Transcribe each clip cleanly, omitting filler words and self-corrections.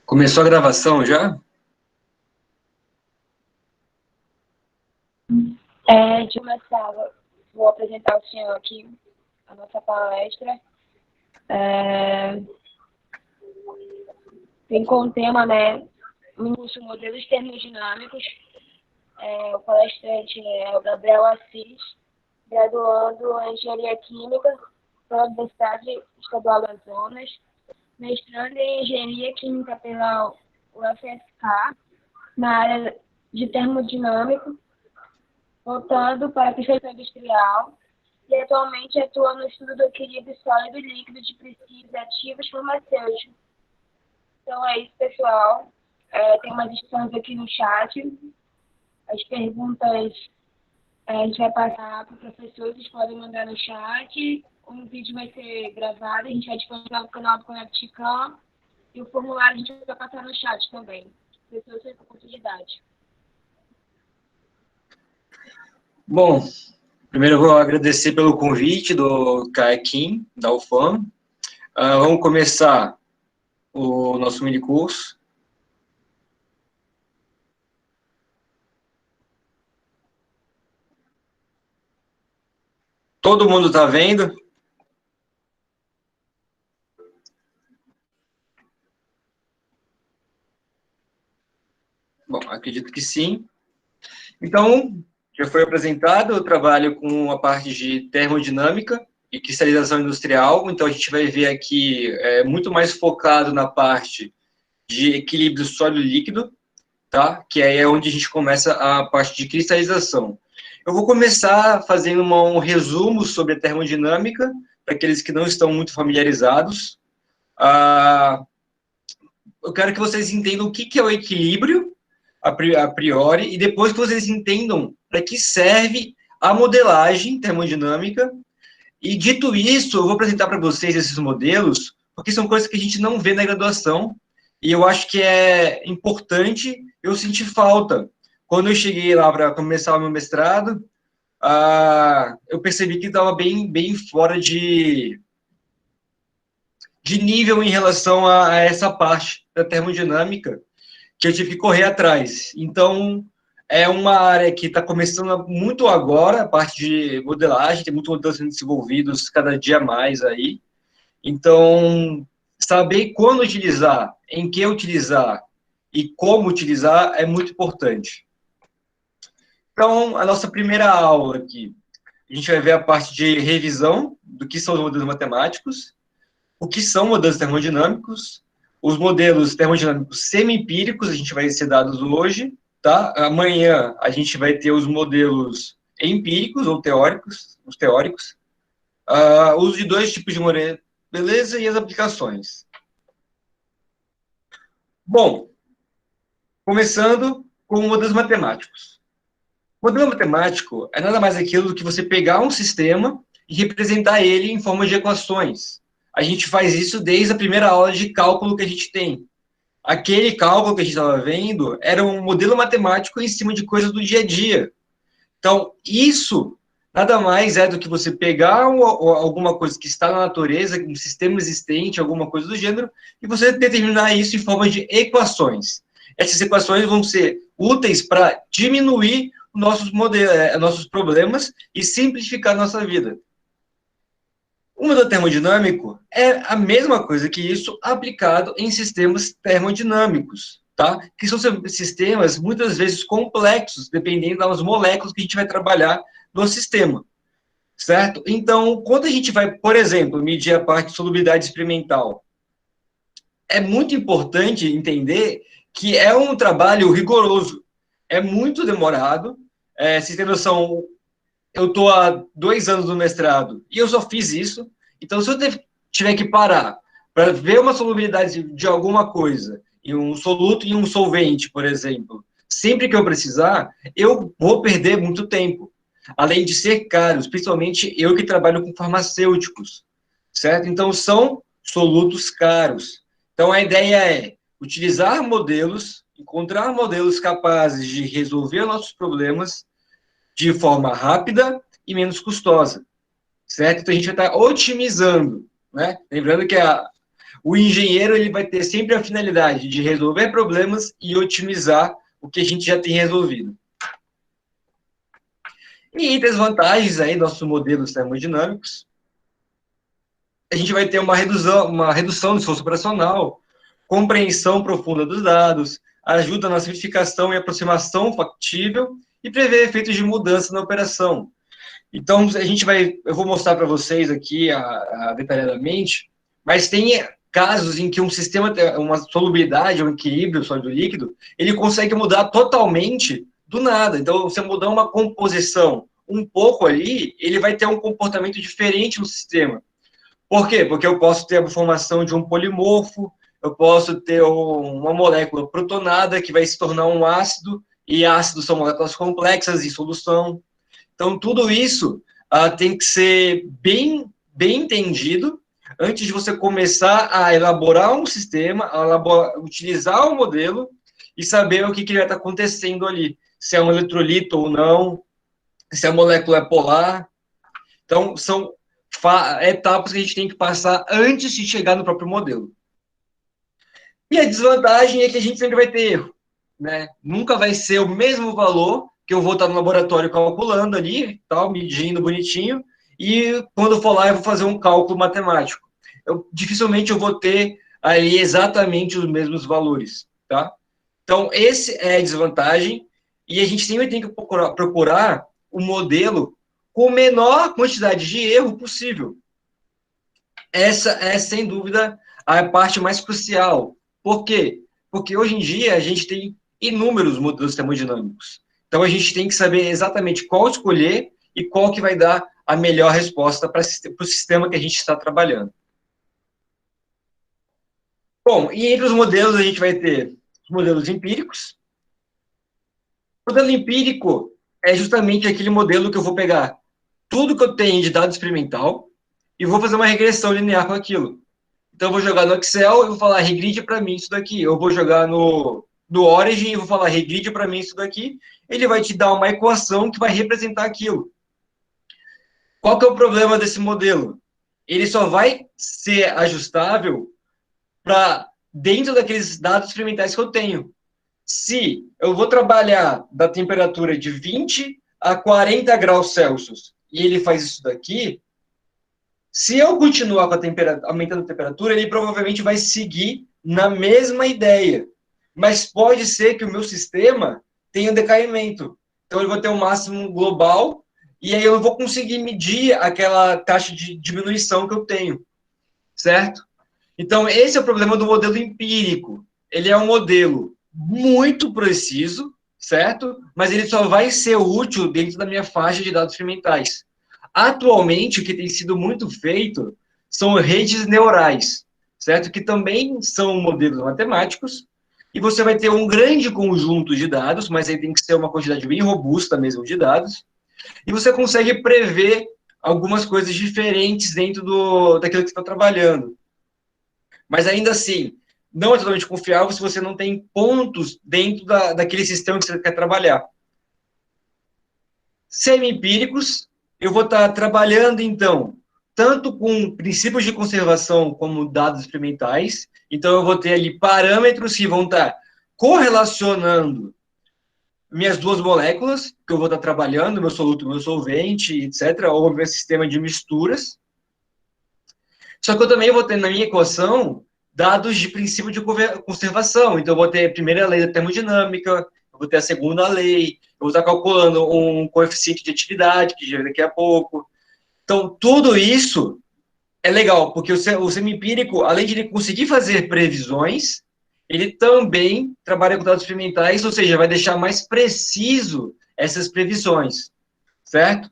Começou a gravação já? De começar, vou apresentar ao senhor aqui a nossa palestra. Tem como tema, um curso Modelos Termodinâmicos. O palestrante é o Gabriel Assis, graduando em Engenharia Química pela Universidade Estadual do Amazonas, mestrando em Engenharia Química pela UFSK, na área de termodinâmica, voltando para a arquitetura industrial, e atualmente atua no estudo do equilíbrio sólido e líquido de princípios ativos farmacêuticos. Então é isso, pessoal. Tem umas questões aqui no chat. As perguntas a gente vai passar para o professor, vocês podem mandar no chat. O vídeo vai ser gravado, a gente vai disponibilizar no canal do ConectCam. E o formulário a gente vai passar no chat também. Pessoas têm oportunidade. Bom, primeiro eu vou agradecer pelo convite do Kaekin, da UFAM. Vamos começar o nosso mini curso. Todo mundo está vendo? Bom, acredito que sim. Então, já foi apresentado, eu trabalho com a parte de termodinâmica e cristalização industrial, então a gente vai ver aqui muito mais focado na parte de equilíbrio sólido-líquido, tá? Que aí é onde a gente começa a parte de cristalização. Eu vou começar fazendo um resumo sobre a termodinâmica, para aqueles que não estão muito familiarizados. Eu quero que vocês entendam o que é o equilíbrio, a priori, e depois que vocês entendam para que serve a modelagem termodinâmica. E, dito isso, eu vou apresentar para vocês esses modelos, porque são coisas que a gente não vê na graduação, e eu acho que é importante, eu senti falta. Quando eu cheguei lá para começar o meu mestrado, eu percebi que estava bem fora de nível em relação a essa parte da termodinâmica, que eu tive que correr atrás. Então, é uma área que está começando muito agora, a parte de modelagem, tem muitos modelos sendo desenvolvidos cada dia mais aí. Então, saber quando utilizar, em que utilizar e como utilizar é muito importante. Então, a nossa primeira aula aqui, a gente vai ver a parte de revisão do que são os modelos matemáticos, o que são modelos termodinâmicos, os modelos termodinâmicos semi-empíricos, a gente vai ser dados hoje, tá? Amanhã a gente vai ter os modelos empíricos ou teóricos, os teóricos, uso de dois tipos de modelo, beleza? E as aplicações. Bom, começando com modelos matemáticos. Modelo matemático é nada mais aquilo do que você pegar um sistema e representar ele em forma de equações. A gente faz isso desde a primeira aula de cálculo que a gente tem. Aquele cálculo que a gente estava vendo era um modelo matemático em cima de coisas do dia a dia. Então, isso nada mais é do que você pegar alguma coisa que está na natureza, um sistema existente, alguma coisa do gênero, e você determinar isso em forma de equações. Essas equações vão ser úteis para diminuir nossos modelos, nossos problemas e simplificar nossa vida. O modelo termodinâmico é a mesma coisa que isso aplicado em sistemas termodinâmicos, tá? Que são sistemas muitas vezes complexos, dependendo das moléculas que a gente vai trabalhar no sistema, certo? Então, quando a gente vai, por exemplo, medir a parte de solubilidade experimental, é muito importante entender que é um trabalho rigoroso, é muito demorado. Vocês têm noção, eu estou há 2 anos no mestrado e eu só fiz isso. Então, se eu tiver que parar para ver uma solubilidade de alguma coisa, em um soluto e um solvente, por exemplo, sempre que eu precisar, eu vou perder muito tempo. Além de ser caros, principalmente eu que trabalho com farmacêuticos, certo? Então, são solutos caros. Então, a ideia é utilizar modelos, encontrar modelos capazes de resolver nossos problemas de forma rápida e menos custosa, certo? Então, a gente vai estar otimizando, né? Lembrando que O engenheiro ele vai ter sempre a finalidade de resolver problemas e otimizar o que a gente já tem resolvido. E entre as vantagens aí, nossos modelos termodinâmicos, a gente vai ter uma redução do esforço operacional, compreensão profunda dos dados, ajuda na simplificação e aproximação factível e prevê efeitos de mudança na operação. Então, eu vou mostrar para vocês aqui detalhadamente, mas tem casos em que um sistema, uma solubilidade, um equilíbrio sólido-líquido, ele consegue mudar totalmente do nada. Então, você mudar uma composição um pouco ali, ele vai ter um comportamento diferente no sistema. Por quê? Porque eu posso ter a formação de um polimorfo, eu posso ter uma molécula protonada que vai se tornar um ácido, e ácidos são moléculas complexas em solução. Então, tudo isso tem que ser bem entendido antes de você começar a elaborar um sistema, utilizar o modelo e saber o que vai estar acontecendo ali. Se é um eletrolito ou não, se a molécula é polar. Então, são etapas que a gente tem que passar antes de chegar no próprio modelo. E a desvantagem é que a gente sempre vai ter erro, né? Nunca vai ser o mesmo valor que eu vou estar no laboratório calculando ali, tal, medindo bonitinho, e quando for lá eu vou fazer um cálculo matemático. Dificilmente eu vou ter aí exatamente os mesmos valores, tá? Então, essa é a desvantagem, e a gente sempre tem que procurar um modelo com menor quantidade de erro possível. Essa é, sem dúvida, a parte mais crucial. Por quê? Porque hoje em dia a gente tem inúmeros modelos termodinâmicos. Então, a gente tem que saber exatamente qual escolher e qual que vai dar a melhor resposta para o sistema que a gente está trabalhando. Bom, e entre os modelos a gente vai ter os modelos empíricos. O modelo empírico é justamente aquele modelo que eu vou pegar tudo que eu tenho de dado experimental e vou fazer uma regressão linear com aquilo. Então, eu vou jogar no Excel e vou falar, regride para mim isso daqui. Eu vou jogar no Origin e vou falar, regride para mim isso daqui. Ele vai te dar uma equação que vai representar aquilo. Qual que é o problema desse modelo? Ele só vai ser ajustável para dentro daqueles dados experimentais que eu tenho. Se eu vou trabalhar da temperatura de 20 a 40 graus Celsius e ele faz isso daqui, se eu continuar com aumentando a temperatura, ele provavelmente vai seguir na mesma ideia. Mas pode ser que o meu sistema tenha um decaimento. Então, eu vou ter um máximo global e aí eu não vou conseguir medir aquela taxa de diminuição que eu tenho. Certo? Então, esse é o problema do modelo empírico. Ele é um modelo muito preciso, certo? Mas ele só vai ser útil dentro da minha faixa de dados experimentais. Atualmente, o que tem sido muito feito são redes neurais, certo? Que também são modelos matemáticos, e você vai ter um grande conjunto de dados, mas aí tem que ser uma quantidade bem robusta mesmo de dados, e você consegue prever algumas coisas diferentes dentro daquilo que você está trabalhando. Mas ainda assim, não é totalmente confiável se você não tem pontos dentro daquele sistema que você quer trabalhar. Semi-empíricos, eu vou estar trabalhando, então, tanto com princípios de conservação como dados experimentais. Então, eu vou ter ali parâmetros que vão estar correlacionando minhas duas moléculas, que eu vou estar trabalhando, meu soluto, meu solvente, etc., ou meu sistema de misturas. Só que eu também vou ter na minha equação dados de princípio de conservação. Então, eu vou ter a primeira lei da termodinâmica, eu vou ter a segunda lei, eu vou estar calculando um coeficiente de atividade, que já vem daqui a pouco. Então, tudo isso é legal, porque o semi-empírico, além de ele conseguir fazer previsões, ele também trabalha com dados experimentais, ou seja, vai deixar mais preciso essas previsões, certo?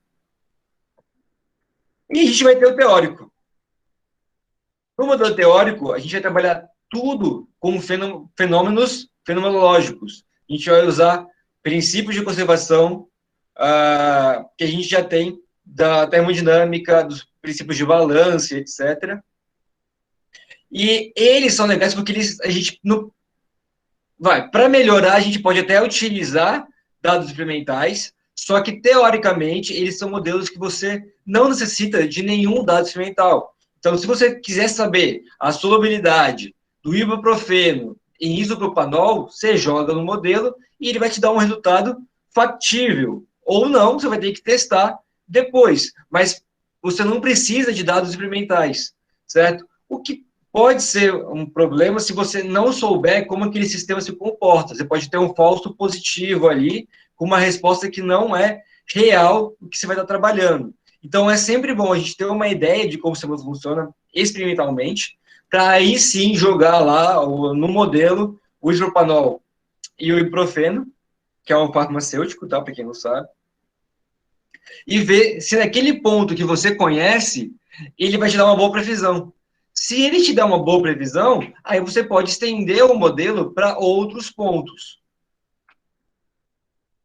E a gente vai ter o teórico. No modelo teórico, a gente vai trabalhar tudo como fenômenos fenomenológicos. A gente vai usar princípios de conservação que a gente já tem da termodinâmica, dos princípios de balanço, etc. E eles são legais porque a gente para melhorar, a gente pode até utilizar dados experimentais, só que, teoricamente, eles são modelos que você não necessita de nenhum dado experimental. Então, se você quiser saber a solubilidade do ibuprofeno em isopropanol, você joga no modelo e ele vai te dar um resultado factível. Ou não, você vai ter que testar depois. Mas você não precisa de dados experimentais, certo? O que pode ser um problema se você não souber como aquele sistema se comporta. Você pode ter um falso positivo ali, com uma resposta que não é real o que você vai estar trabalhando. Então, é sempre bom a gente ter uma ideia de como o sistema funciona experimentalmente, para aí sim jogar lá no modelo o isopropanol e o ibuprofeno, que é um farmacêutico, tá? Para quem não sabe, e ver se naquele ponto que você conhece, ele vai te dar uma boa previsão. Se ele te dá uma boa previsão, aí você pode estender o modelo para outros pontos.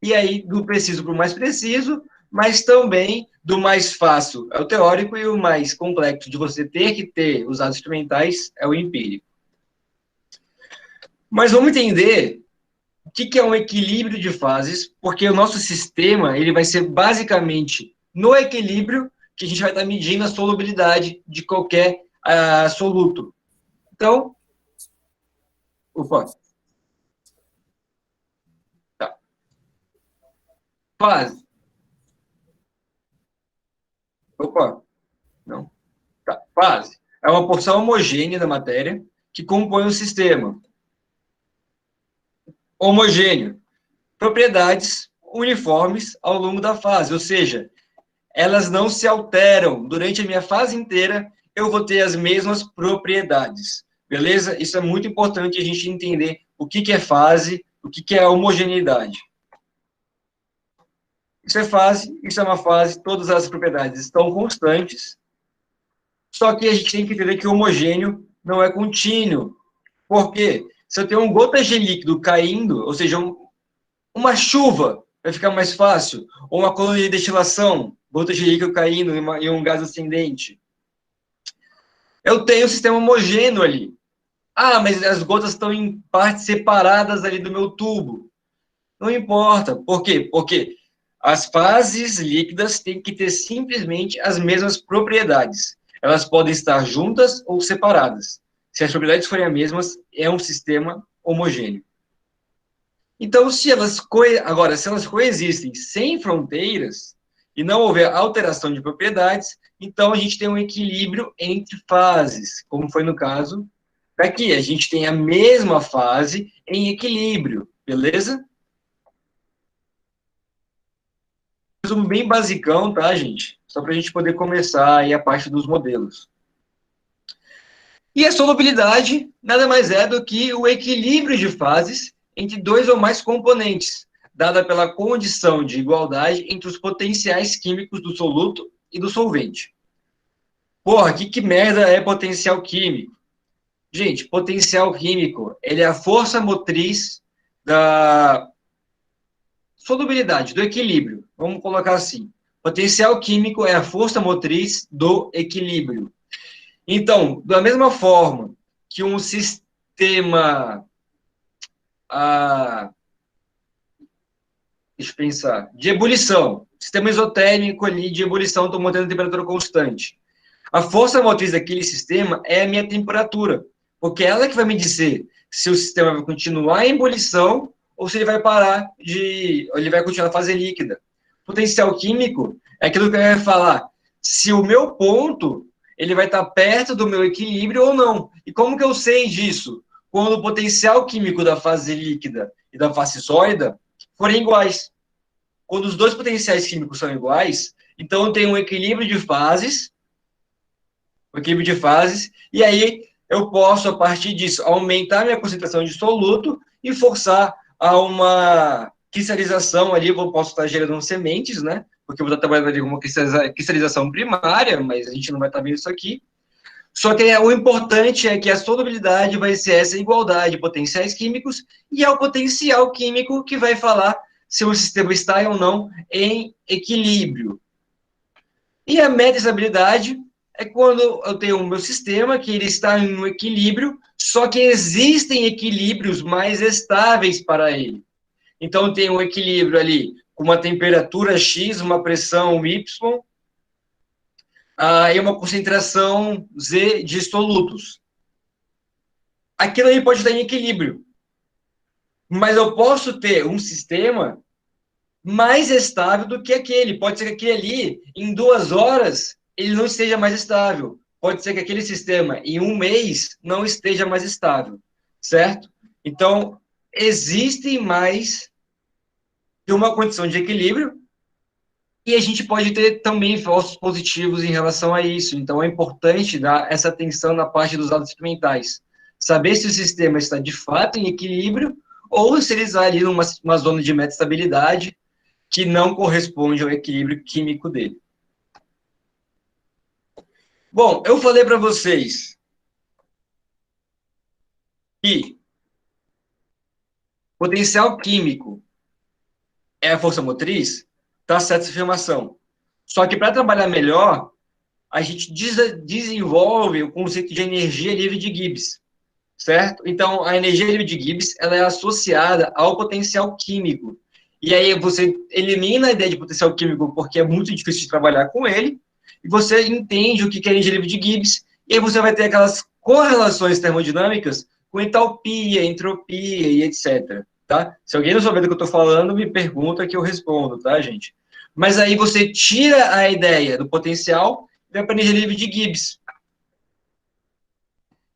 E aí, do preciso para o mais preciso, mas também do mais fácil é o teórico e o mais complexo de você ter que ter os dados experimentais é o empírico. Mas vamos entender o que é um equilíbrio de fases, porque o nosso sistema ele vai ser basicamente no equilíbrio que a gente vai estar medindo a solubilidade de qualquer soluto. Então, opa, tá. Fase. Opa, não. Tá. Fase. É uma porção homogênea da matéria que compõe o sistema. Homogêneo. Propriedades uniformes ao longo da fase, ou seja, elas não se alteram. Durante a minha fase inteira, eu vou ter as mesmas propriedades. Beleza? Isso é muito importante a gente entender o que é fase, o que é homogeneidade. Isso é fase, isso é uma fase, todas as propriedades estão constantes, só que a gente tem que entender que o homogêneo não é contínuo. Por quê? Se eu tenho gotas de líquido caindo, ou seja, uma chuva, vai ficar mais fácil, ou uma coluna de destilação, gotas de líquido caindo em um gás ascendente. Eu tenho um sistema homogêneo ali. Ah, mas as gotas estão em partes separadas ali do meu tubo. Não importa. Por quê? Porque as fases líquidas têm que ter simplesmente as mesmas propriedades. Elas podem estar juntas ou separadas. Se as propriedades forem as mesmas, é um sistema homogêneo. Então, se elas coexistem sem fronteiras e não houver alteração de propriedades, então a gente tem um equilíbrio entre fases, como foi no caso daqui. A gente tem a mesma fase em equilíbrio, beleza? Resumo bem basicão, tá, gente? Só para a gente poder começar aí a parte dos modelos. E a solubilidade nada mais é do que o equilíbrio de fases entre dois ou mais componentes, dada pela condição de igualdade entre os potenciais químicos do soluto e do solvente. Porra, que merda é potencial químico? Gente, potencial químico, ele é a força motriz da solubilidade, do equilíbrio. Vamos colocar assim. Potencial químico é a força motriz do equilíbrio. Então, da mesma forma que um sistema, deixa eu pensar, de ebulição, sistema isotérmico ali de ebulição, estou mantendo a temperatura constante. A força motriz daquele sistema é a minha temperatura, porque ela que vai me dizer se o sistema vai continuar em ebulição ou se ele vai parar ou ele vai continuar na fase líquida. Potencial químico é aquilo que eu ia falar, se o meu ponto ele vai estar perto do meu equilíbrio ou não. E como que eu sei disso? Quando o potencial químico da fase líquida e da fase sólida forem iguais. Quando os dois potenciais químicos são iguais, então eu tenho um equilíbrio de fases, e aí eu posso, a partir disso, aumentar minha concentração de soluto e forçar a uma cristalização ali, eu posso estar gerando sementes, né? Porque eu vou estar trabalhando ali com uma cristalização primária, mas a gente não vai estar vendo isso aqui. Só que o importante é que a solubilidade vai ser essa igualdade de potenciais químicos e é o potencial químico que vai falar se o sistema está ou não em equilíbrio. E a meta-estabilidade é quando eu tenho o meu sistema que ele está em um equilíbrio, só que existem equilíbrios mais estáveis para ele. Então, tem um equilíbrio ali com uma temperatura X, uma pressão Y, e uma concentração Z de solutos. Aquilo aí pode estar em equilíbrio. Mas eu posso ter um sistema mais estável do que aquele. Pode ser que aquele ali, em 2 horas, ele não esteja mais estável. Pode ser que aquele sistema, em um mês, não esteja mais estável. Certo? Então, existe mais de uma condição de equilíbrio e a gente pode ter também falsos positivos em relação a isso. Então, é importante dar essa atenção na parte dos dados experimentais. Saber se o sistema está de fato em equilíbrio ou se ele está ali numa zona de metastabilidade que não corresponde ao equilíbrio químico dele. Bom, eu falei para vocês que potencial químico é a força motriz, está certa essa afirmação. Só que para trabalhar melhor, a gente desenvolve o conceito de energia livre de Gibbs, certo? Então, a energia livre de Gibbs ela é associada ao potencial químico. E aí você elimina a ideia de potencial químico porque é muito difícil de trabalhar com ele, e você entende o que é energia livre de Gibbs, e aí você vai ter aquelas correlações termodinâmicas com entalpia, entropia e etc. Tá? Se alguém não souber do que eu estou falando, me pergunta que eu respondo, tá, gente? Mas aí você tira a ideia do potencial e vai para a energia livre de Gibbs.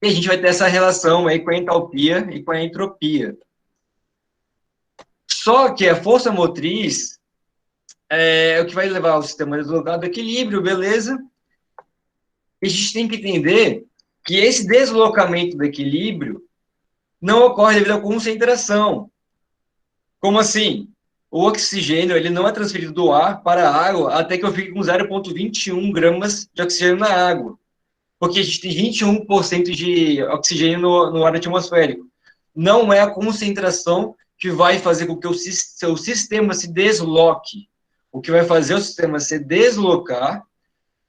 E a gente vai ter essa relação aí com a entalpia e com a entropia. Só que a força motriz é o que vai levar o sistema deslocado ao equilíbrio, beleza? E a gente tem que entender que esse deslocamento do equilíbrio não ocorre devido à concentração. Como assim? O oxigênio ele não é transferido do ar para a água até que eu fique com 0,21 gramas de oxigênio na água. Porque a gente tem 21% de oxigênio no ar atmosférico. Não é a concentração que vai fazer com que o seu sistema se desloque. O que vai fazer o sistema se deslocar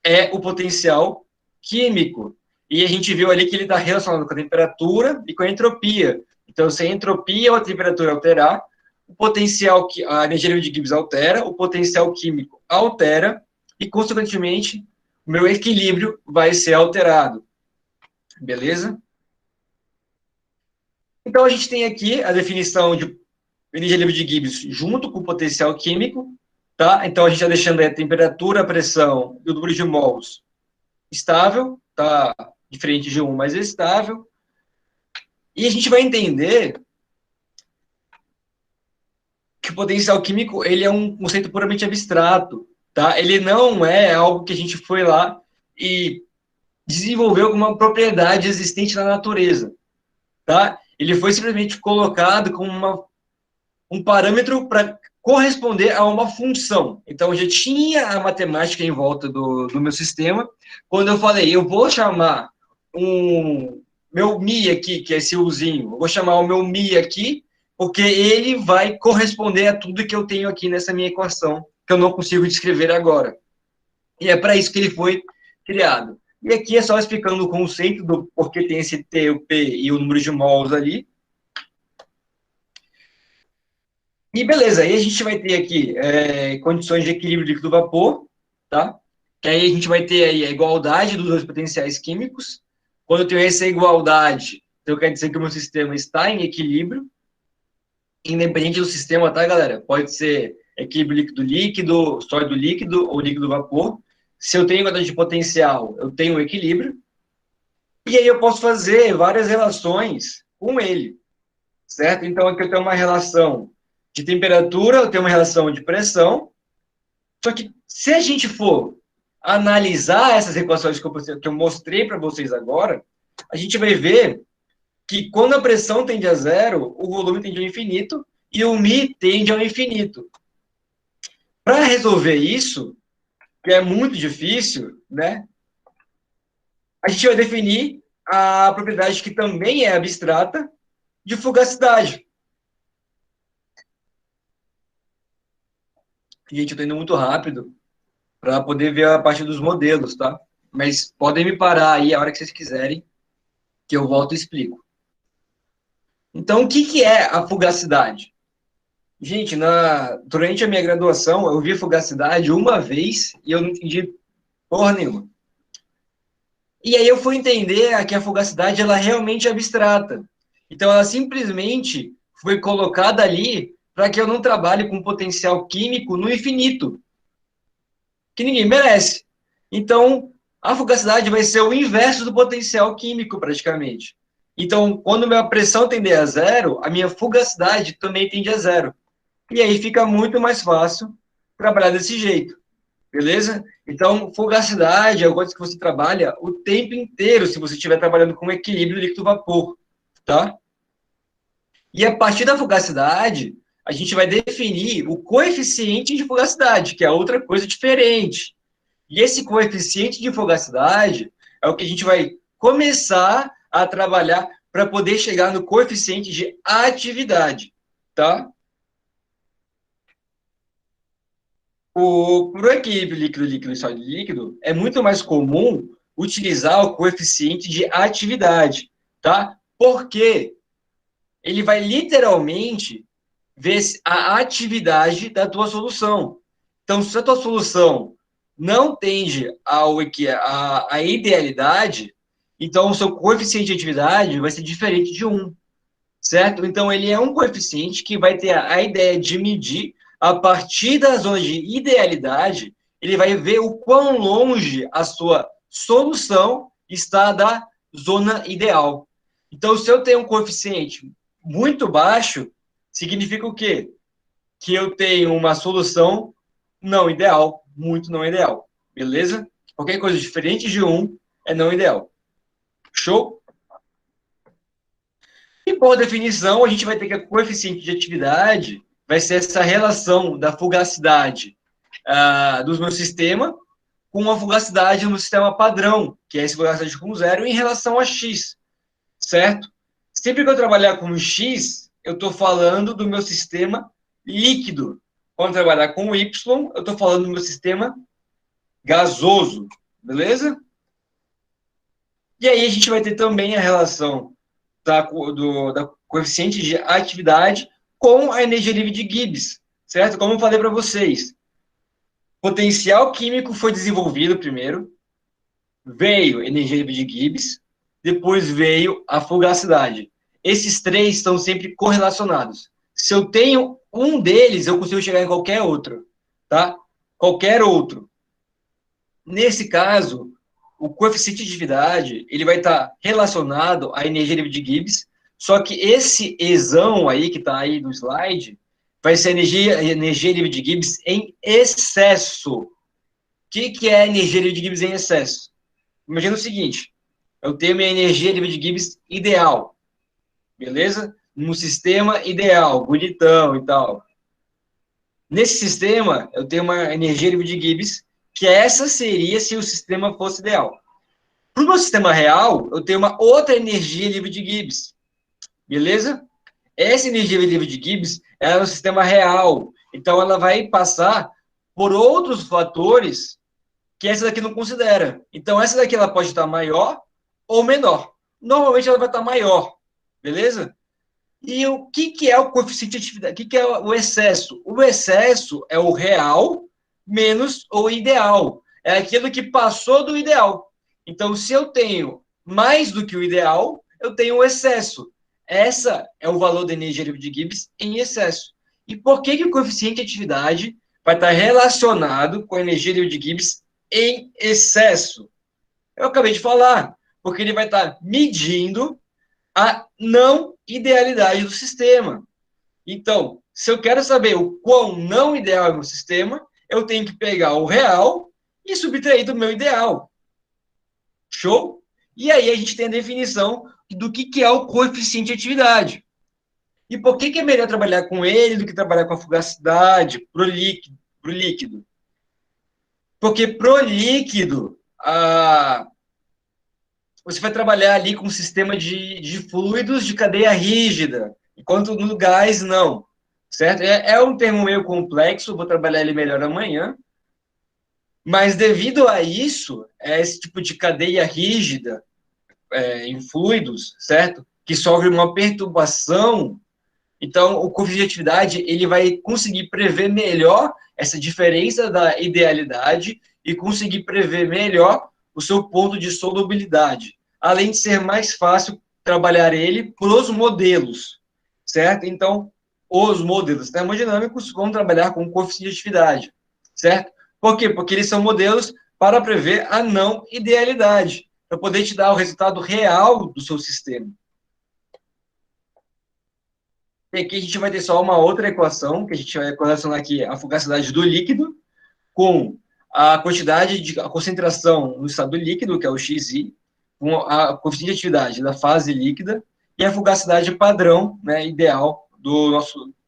é o potencial químico. E a gente viu ali que ele está relacionado com a temperatura e com a entropia. Então, se a entropia ou a temperatura alterar, o potencial, a energia de Gibbs altera, o potencial químico altera, e, consequentemente, o meu equilíbrio vai ser alterado. Beleza? Então, a gente tem aqui a definição de energia livre de Gibbs junto com o potencial químico, tá? Então, a gente está deixando aí a temperatura, a pressão e o número de mols estável, tá? Diferente de 1, mas é estável. E a gente vai entender que o potencial químico, ele é um conceito puramente abstrato, tá? Ele não é algo que a gente foi lá e desenvolveu alguma propriedade existente na natureza, tá? Ele foi simplesmente colocado como um parâmetro para corresponder a uma função. Então, eu já tinha a matemática em volta do meu sistema. Quando eu falei, eu vou chamar meu mi aqui, que é esse uzinho, eu vou chamar o meu mi aqui, porque ele vai corresponder a tudo que eu tenho aqui nessa minha equação, que eu não consigo descrever agora. E é para isso que ele foi criado. E aqui é só explicando o conceito do porquê tem esse T, o P e o número de mols ali. E beleza, aí a gente vai ter aqui condições de equilíbrio líquido-vapor, tá? Que aí a gente vai ter aí a igualdade dos dois potenciais químicos. Quando eu tenho essa igualdade, então quer dizer que o meu sistema está em equilíbrio, independente do sistema, tá, galera? Pode ser equilíbrio líquido-líquido, sólido-líquido ou líquido-vapor. Se eu tenho igualdade de potencial, eu tenho um equilíbrio. E aí eu posso fazer várias relações com ele, certo? Então aqui eu tenho uma relação de temperatura, eu tenho uma relação de pressão. Só que se a gente for analisar essas equações que eu mostrei para vocês agora, a gente vai ver que quando a pressão tende a zero, o volume tende ao infinito e o μ tende ao infinito. Para resolver isso, que é muito difícil, né? A gente vai definir a propriedade que também é abstrata de fugacidade. Gente, eu estou indo muito rápido para poder ver a parte dos modelos, tá? Mas podem me parar aí a hora que vocês quiserem, que eu volto e explico. Então, o que é a fugacidade? Gente, durante a minha graduação, eu vi fugacidade uma vez e eu não entendi porra nenhuma. E aí eu fui entender que a fugacidade ela realmente é abstrata. Então, ela simplesmente foi colocada ali para que eu não trabalhe com potencial químico no infinito, que ninguém merece. Então, a fugacidade vai ser o inverso do potencial químico, praticamente. Então, quando minha pressão tender a zero, a minha fugacidade também tende a zero. E aí fica muito mais fácil trabalhar desse jeito, beleza? Então, fugacidade é uma coisa que você trabalha o tempo inteiro se você estiver trabalhando com equilíbrio líquido-vapor, tá? E a partir da fugacidade, a gente vai definir o coeficiente de fugacidade, que é outra coisa diferente. E esse coeficiente de fugacidade é o que a gente vai começar a trabalhar para poder chegar no coeficiente de atividade, tá? Para o equilíbrio líquido-líquido e sólido-líquido, é muito mais comum utilizar o coeficiente de atividade, tá? Porque ele vai literalmente ver a atividade da tua solução. Então, se a tua solução não tende à idealidade, então o seu coeficiente de atividade vai ser diferente de um, certo? Então, ele é um coeficiente que vai ter a ideia de medir, a partir da zona de idealidade, ele vai ver o quão longe a sua solução está da zona ideal. Então, se eu tenho um coeficiente muito baixo, significa o quê? Que eu tenho uma solução não ideal, muito não ideal. Beleza? Qualquer coisa diferente de um é não ideal. Show? E por definição, a gente vai ter que o coeficiente de atividade vai ser essa relação da fugacidade do meu sistema com a fugacidade no sistema padrão, que é essa fugacidade com zero, em relação a x, certo? Sempre que eu trabalhar com x, eu estou falando do meu sistema líquido. Quando eu trabalhar com y, eu estou falando do meu sistema gasoso, beleza? E aí a gente vai ter também a relação da coeficiente de atividade com a energia livre de Gibbs, certo? Como eu falei para vocês, potencial químico foi desenvolvido primeiro, veio energia livre de Gibbs, depois veio a fugacidade. Esses três estão sempre correlacionados. Se eu tenho um deles, eu consigo chegar em qualquer outro, tá? Qualquer outro. Nesse caso, o coeficiente de atividade ele vai estar relacionado à energia livre de Gibbs, só que esse Ezão aí, que está aí no slide, vai ser energia livre de Gibbs em excesso. O que é energia livre de Gibbs em excesso? Imagina o seguinte, eu tenho minha energia livre de Gibbs ideal, beleza? Num sistema ideal, bonitão e tal. Nesse sistema, eu tenho uma energia livre de Gibbs, que essa seria se o sistema fosse ideal. Para o meu sistema real, eu tenho uma outra energia livre de Gibbs, beleza? Essa energia livre de Gibbs é no sistema real, então ela vai passar por outros fatores que essa daqui não considera. Então, essa daqui ela pode estar maior ou menor. Normalmente ela vai estar maior, beleza? E o que é o coeficiente de atividade? O que é o excesso? O excesso é o real menos o ideal. É aquilo que passou do ideal. Então, se eu tenho mais do que o ideal, eu tenho o excesso. Essa é o valor da energia livre de Gibbs em excesso. E por que o coeficiente de atividade vai estar relacionado com a energia livre de Gibbs em excesso? Eu acabei de falar, porque ele vai estar medindo a não idealidade do sistema. Então, se eu quero saber o quão não ideal é o meu sistema, eu tenho que pegar o real e subtrair do meu ideal. Show? E aí a gente tem a definição do que é o coeficiente de atividade. E por que é melhor trabalhar com ele do que trabalhar com a fugacidade para o líquido? Porque para o líquido, você vai trabalhar ali com um sistema de fluidos de cadeia rígida, enquanto no gás, não. Certo? É um termo meio complexo, vou trabalhar ele melhor amanhã, mas devido a isso, esse tipo de cadeia rígida em fluidos, certo? Que sofre uma perturbação, então o coeficiente de atividade ele vai conseguir prever melhor essa diferença da idealidade e conseguir prever melhor o seu ponto de solubilidade, além de ser mais fácil trabalhar ele para os modelos, certo? Então, os modelos termodinâmicos vão trabalhar com coeficiente de atividade, certo? Por quê? Porque eles são modelos para prever a não idealidade, para poder te dar o resultado real do seu sistema. E aqui a gente vai ter só uma outra equação, que a gente vai correlacionar aqui a fugacidade do líquido com a quantidade de a concentração no estado líquido, que é o Xi, com a coeficiente de atividade da fase líquida e a fugacidade padrão, né, ideal do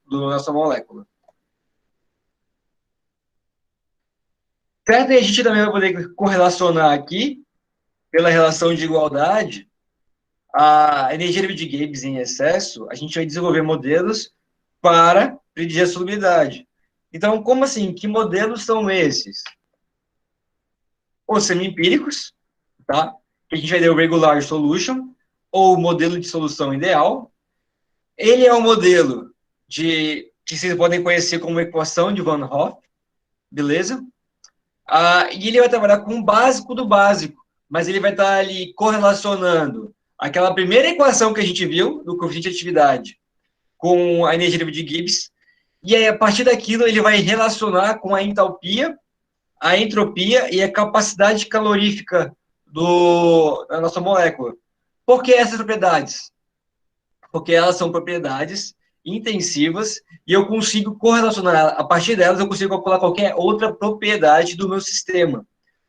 nossa molécula. Certo? E a gente também vai poder correlacionar aqui, pela relação de igualdade, a energia de Gibbs em excesso, a gente vai desenvolver modelos para predizer a solubilidade. Então, como assim? Que modelos são esses? Os semi-empíricos, tá? Que a gente vai ter o regular solution, ou modelo de solução ideal. Ele é um modelo que vocês podem conhecer como equação de Van Hoff, beleza? E ele vai trabalhar com o básico do básico, mas ele vai estar ali correlacionando aquela primeira equação que a gente viu, do coeficiente de atividade, com a energia de Gibbs, e aí, a partir daquilo, ele vai relacionar com a entalpia, a entropia e a capacidade calorífica da nossa molécula. Por que essas propriedades? Porque elas são propriedades intensivas e eu consigo correlacionar, a partir delas, eu consigo calcular qualquer outra propriedade do meu sistema.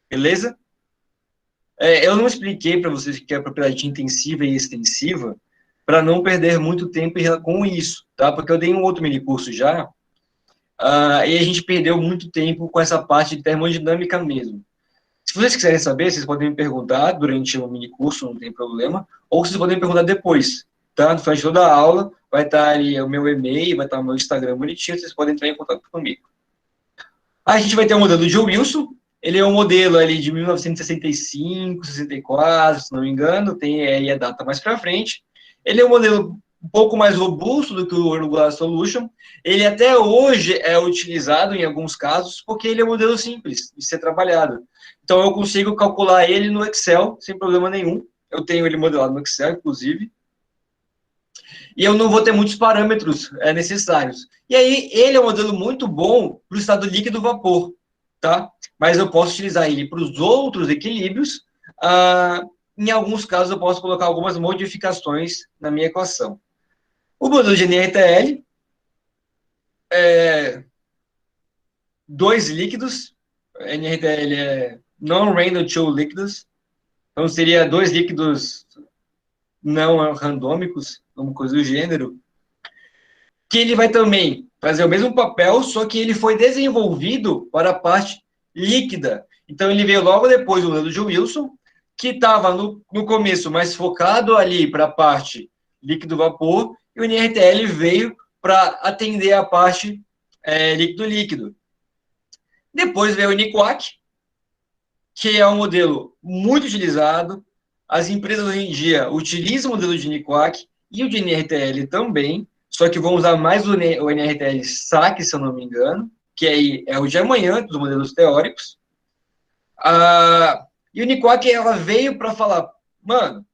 Beleza? Eu não expliquei para vocês o que é propriedade intensiva e extensiva, para não perder muito tempo com isso, tá? Porque eu dei um outro mini curso já, e a gente perdeu muito tempo com essa parte de termodinâmica mesmo. Se vocês quiserem saber, vocês podem me perguntar durante o mini curso, não tem problema, ou vocês podem me perguntar depois, tá? No final de toda a aula, vai estar ali o meu e-mail, vai estar o meu Instagram bonitinho, vocês podem entrar em contato comigo. A gente vai ter o modelo de Wilson, ele é um modelo ali de 1965, 64, se não me engano, tem aí a data mais para frente. Ele é um modelo um pouco mais robusto do que o Regular Solution. Ele até hoje é utilizado em alguns casos, porque ele é um modelo simples de ser trabalhado. Então, eu consigo calcular ele no Excel, sem problema nenhum. Eu tenho ele modelado no Excel, inclusive. E eu não vou ter muitos parâmetros necessários. E aí, ele é um modelo muito bom para o estado líquido-vapor, tá? Mas eu posso utilizar ele para os outros equilíbrios. Em alguns casos, eu posso colocar algumas modificações na minha equação. O modelo de NRTL é dois líquidos. NRTL é Non-Random Two Líquidos. Então, seria dois líquidos não randômicos, alguma coisa do gênero. Que ele vai também fazer o mesmo papel, só que ele foi desenvolvido para a parte líquida. Então, ele veio logo depois do modelo de Wilson, que estava no começo mais focado ali para a parte líquido-vapor, e o NRTL veio para atender a parte líquido-líquido. Depois veio o NIQUAC, que é um modelo muito utilizado. As empresas hoje em dia utilizam o modelo de NIQUAC e o de NRTL também, só que vão usar mais o NRTL SAC, se eu não me engano, que aí é o de amanhã, dos modelos teóricos. E o NIQUAC, ela veio para falar, mano,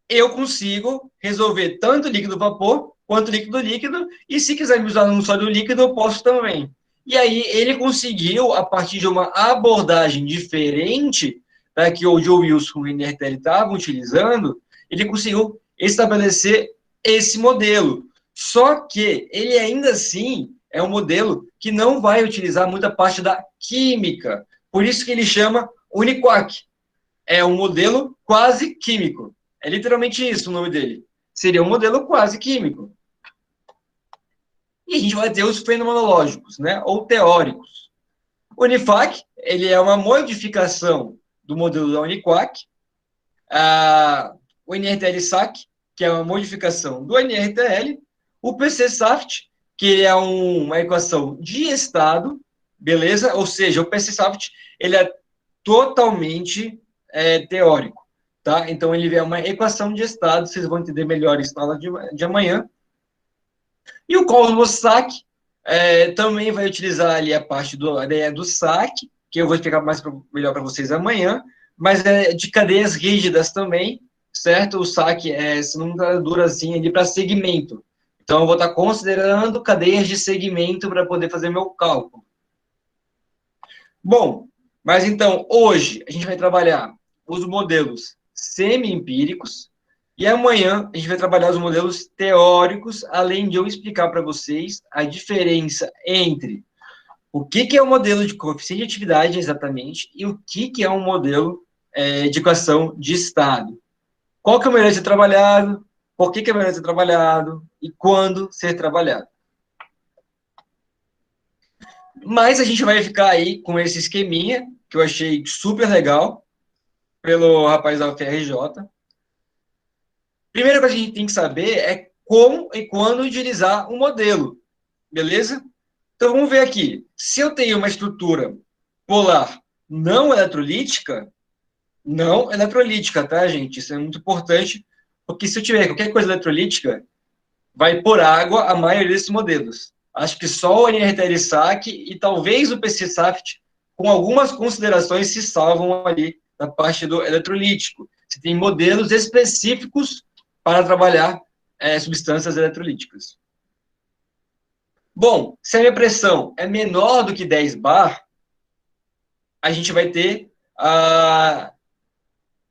eu consigo resolver tanto líquido-vapor quanto líquido-líquido, e se quiser me usar num sólido líquido, eu posso também. E aí ele conseguiu, a partir de uma abordagem diferente da que o Joe Wilson e o NRTL estavam utilizando, ele conseguiu estabelecer esse modelo. Só que ele ainda assim é um modelo que não vai utilizar muita parte da química. Por isso que ele chama UNIQUAC. É um modelo quase químico. É literalmente isso o nome dele. Seria um modelo quase químico. E a gente vai ter os fenomenológicos, né, ou teóricos. O UNIFAC, ele é uma modificação do modelo da UNIQUAC. O NRTL-SAC, que é uma modificação do NRTL. O PC-SAFT, que é uma equação de estado, beleza? Ou seja, o PC-SAFT, ele é totalmente teórico, tá? Então, ele é uma equação de estado, vocês vão entender melhor isso na aula de amanhã. E o Cosmos-SAC também vai utilizar ali a parte da ideia do SAC, que eu vou explicar melhor para vocês amanhã, mas é de cadeias rígidas também, certo? O saque é essa nomenclaturas ali para segmento. Então, eu vou estar considerando cadeias de segmento para poder fazer meu cálculo. Bom, mas então, hoje, a gente vai trabalhar os modelos semi-empíricos e amanhã a gente vai trabalhar os modelos teóricos, além de eu explicar para vocês a diferença entre o que é o modelo de coeficiente de atividade exatamente e o que é um modelo de equação de estado. Qual que é o melhor ser trabalhado, por que é melhor ser trabalhado e quando ser trabalhado. Mas a gente vai ficar aí com esse esqueminha, que eu achei super legal, pelo rapaz da UFRJ. Primeira coisa que a gente tem que saber é como e quando utilizar um modelo, beleza? Então vamos ver aqui. Se eu tenho uma estrutura polar não eletrolítica, tá, gente? Isso é muito importante, porque se eu tiver qualquer coisa eletrolítica, vai por água a maioria desses modelos. Acho que só o NRTL-SAC e talvez o PC-SAFT, com algumas considerações, se salvam ali na parte do eletrolítico. Você tem modelos específicos para trabalhar substâncias eletrolíticas. Bom, se a minha pressão é menor do que 10 bar, a gente vai ter a...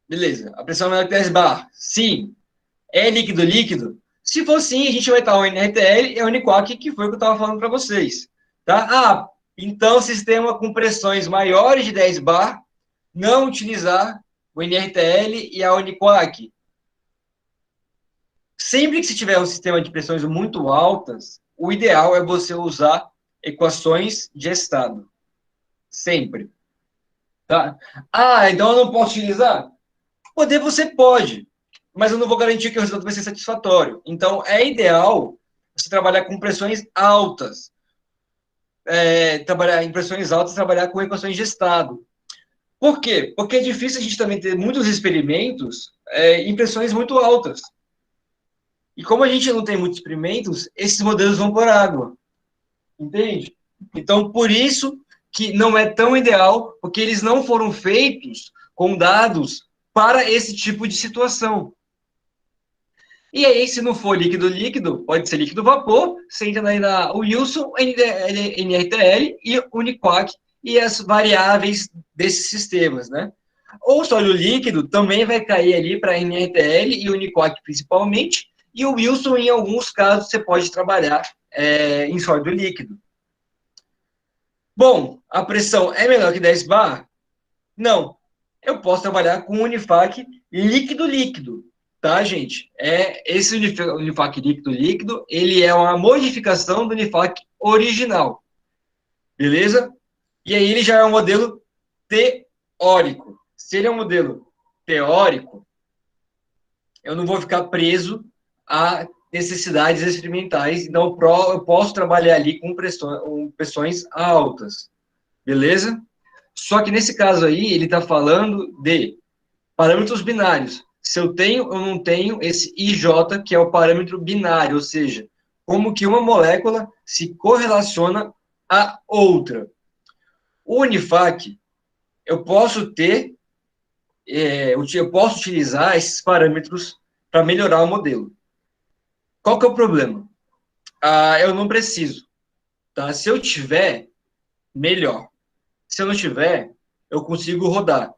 Beleza, a pressão é menor que 10 bar. Sim. É líquido-líquido? Se for sim, a gente vai estar o NRTL e o Uniquac, que foi o que eu estava falando para vocês. Tá? Então, sistema com pressões maiores de 10 bar, não utilizar o NRTL e a Uniquac. Sempre que se tiver um sistema de pressões muito altas, o ideal é você usar equações de estado. Sempre. Tá? Então eu não posso utilizar? Poder você pode, mas eu não vou garantir que o resultado vai ser satisfatório. Então, é ideal você trabalhar com pressões altas. Trabalhar em pressões altas, trabalhar com equações de estado. Por quê? Porque é difícil a gente também ter muitos experimentos em pressões muito altas. E como a gente não tem muitos experimentos, esses modelos vão por água. Entende? Então, por isso que não é tão ideal, porque eles não foram feitos com dados para esse tipo de situação. E aí, se não for líquido-líquido, pode ser líquido-vapor, você entra aí na Wilson, NRTL e Uniquac e as variáveis desses sistemas, né? Ou sólido líquido também vai cair ali para NRTL e Uniquac principalmente, e o Wilson, em alguns casos, você pode trabalhar em sólido líquido. Bom, a pressão é menor que 10 bar? Não. Eu posso trabalhar com Unifac líquido-líquido, tá, gente? Esse Unifac líquido-líquido, ele é uma modificação do Unifac original, beleza? E aí ele já é um modelo teórico. Se ele é um modelo teórico, eu não vou ficar preso a necessidades experimentais, então eu posso trabalhar ali com pressões altas, beleza? Só que nesse caso aí, ele está falando de parâmetros binários. Se eu tenho ou não tenho esse IJ, que é o parâmetro binário, ou seja, como que uma molécula se correlaciona à outra. O Unifac, eu posso ter, eu posso utilizar esses parâmetros para melhorar o modelo. Qual que é o problema? Eu não preciso. Tá? Se eu tiver, melhor. Se eu não tiver, eu consigo rodar.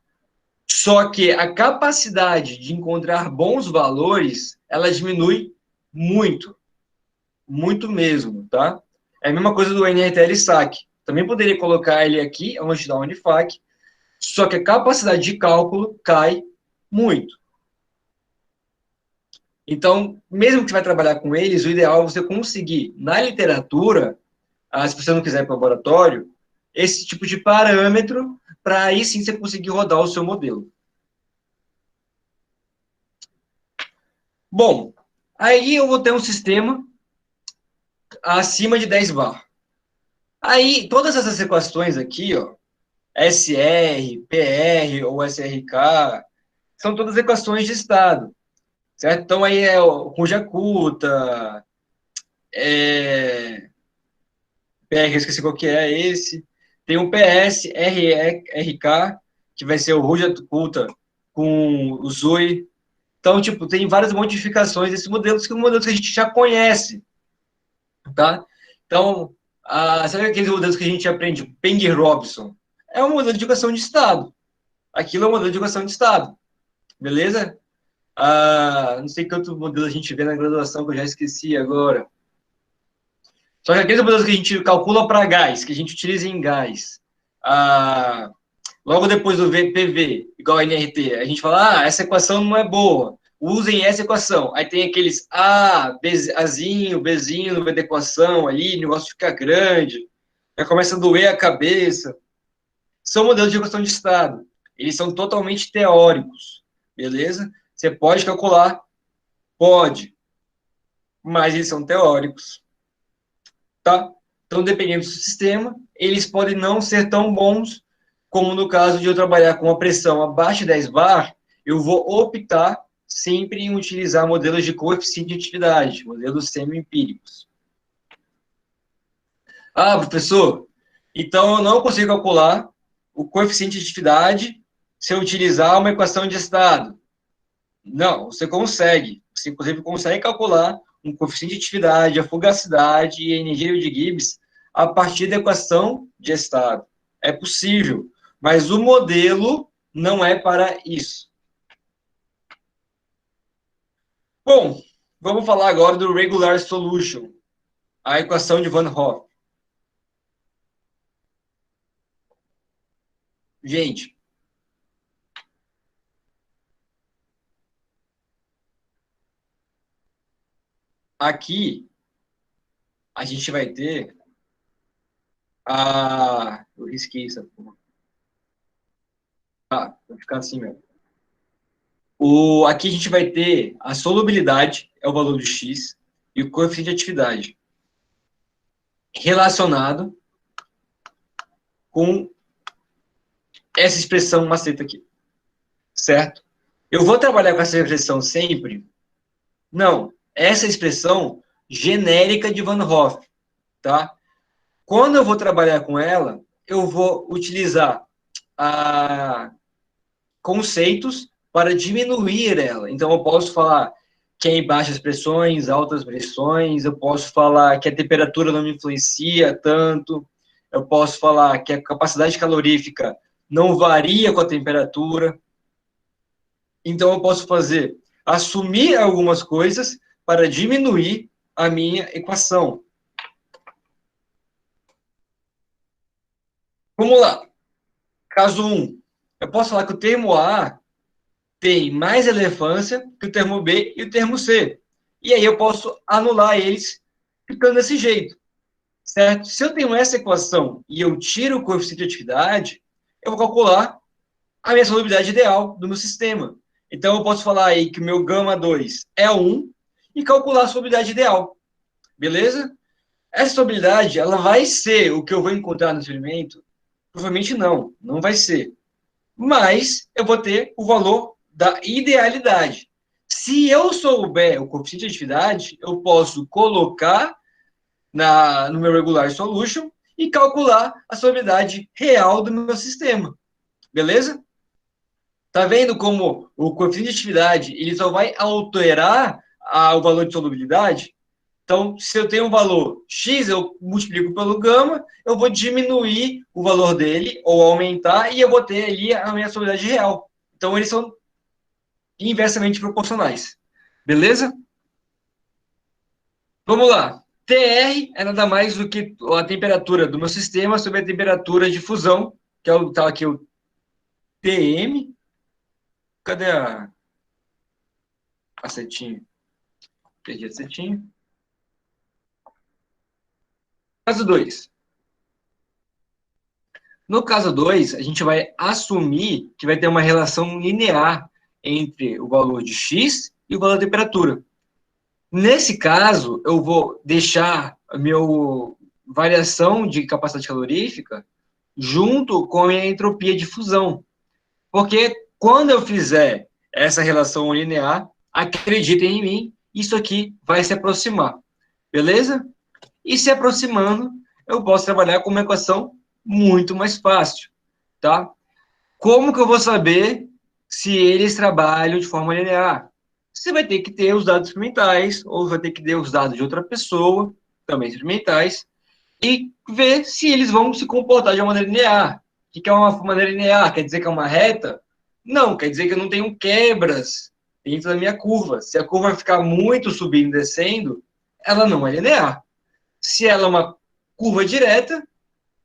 Só que a capacidade de encontrar bons valores, ela diminui muito, muito mesmo, tá? É a mesma coisa do NRTL SAC. Também poderia colocar ele aqui, onde dá o Unifac, só que a capacidade de cálculo cai muito. Então, mesmo que você vai trabalhar com eles, o ideal é você conseguir, na literatura, se você não quiser ir para o laboratório, esse tipo de parâmetro, para aí sim você conseguir rodar o seu modelo. Bom, aí eu vou ter um sistema acima de 10 bar. Aí, todas essas equações aqui, ó, SR, PR ou SRK, são todas equações de estado, certo? Então, aí é o Runge-Kutta, PR, eu esqueci qual que é esse. Tem o PS, RK, que vai ser o Roja Kulta com o Zoe. Então, tipo, tem várias modificações desses modelos, que são modelos que a gente já conhece, tá? Então, sabe aqueles modelos que a gente aprende? Peng Robson. É um modelo de equação de estado. Aquilo é um modelo de equação de estado. Beleza? Não sei que outro modelo a gente vê na graduação, que eu já esqueci agora. Só que aqueles modelos que a gente calcula para gás, que a gente utiliza em gás, logo depois do PV, igual a NRT, a gente fala, essa equação não é boa, usem essa equação. Aí tem aqueles Azinho, Bzinho no meio da equação, aí o negócio fica grande, já começa a doer a cabeça. São modelos de equação de estado. Eles são totalmente teóricos, beleza? Você pode calcular? Pode, mas eles são teóricos, tá? Então, dependendo do sistema, eles podem não ser tão bons como no caso de eu trabalhar com uma pressão abaixo de 10 bar, eu vou optar sempre em utilizar modelos de coeficiente de atividade, modelos semi-empíricos. Professor, então eu não consigo calcular o coeficiente de atividade se eu utilizar uma equação de estado. Não, você consegue. Você, inclusive, consegue calcular um coeficiente de atividade, a fugacidade e a energia de Gibbs a partir da equação de estado. É possível, mas o modelo não é para isso. Bom, vamos falar agora do regular solution, a equação de Van Hoff. Gente, aqui a gente vai ter eu risquei essa porra. Vai ficar assim mesmo. Aqui a gente vai ter a solubilidade, é o valor do X, e o coeficiente de atividade relacionado com essa expressão maceta aqui, certo? Eu vou trabalhar com essa expressão sempre? Não, essa expressão genérica de Van Hoff, tá? Quando eu vou trabalhar com ela, eu vou utilizar conceitos para diminuir ela. Então, eu posso falar que é em baixas pressões, altas pressões, eu posso falar que a temperatura não me influencia tanto, eu posso falar que a capacidade calorífica não varia com a temperatura. Então, eu posso assumir algumas coisas para diminuir a minha equação. Vamos lá. Caso 1. Eu posso falar que o termo A tem mais relevância que o termo B e o termo C. E aí eu posso anular eles ficando desse jeito, certo? Se eu tenho essa equação e eu tiro o coeficiente de atividade, eu vou calcular a minha solubilidade ideal do meu sistema. Então, eu posso falar aí que o meu gama 2 é 1 e calcular a solubilidade ideal, beleza? Essa solubilidade, ela vai ser o que eu vou encontrar no experimento? Provavelmente não, não vai ser. Mas eu vou ter o valor da idealidade. Se eu souber o coeficiente de atividade, eu posso colocar no meu regular solution e calcular a solubilidade real do meu sistema. Beleza? Tá vendo como o coeficiente de atividade ele só vai alterar o valor de solubilidade? Então, se eu tenho um valor X, eu multiplico pelo gama, eu vou diminuir o valor dele, ou aumentar, e eu vou ter ali a minha solubilidade real. Então, eles são inversamente proporcionais. Beleza? Vamos lá. TR é nada mais do que a temperatura do meu sistema sobre a temperatura de fusão, que é tá aqui o TM. Cadê a setinha? Perdi a setinha. Caso 2. No caso 2, a gente vai assumir que vai ter uma relação linear entre o valor de X e o valor da temperatura. Nesse caso, eu vou deixar a minha variação de capacidade calorífica junto com a minha entropia de fusão. Porque quando eu fizer essa relação linear, acreditem em mim, isso aqui vai se aproximar. Beleza? E se aproximando, eu posso trabalhar com uma equação muito mais fácil, tá? Como que eu vou saber se eles trabalham de forma linear? Você vai ter que ter os dados experimentais, ou vai ter que ter os dados de outra pessoa, também experimentais, e ver se eles vão se comportar de uma maneira linear. O que é uma maneira linear? Quer dizer que é uma reta? Não, quer dizer que eu não tenho quebras dentro da minha curva. Se a curva ficar muito subindo e descendo, ela não é linear. Se ela é uma curva direta,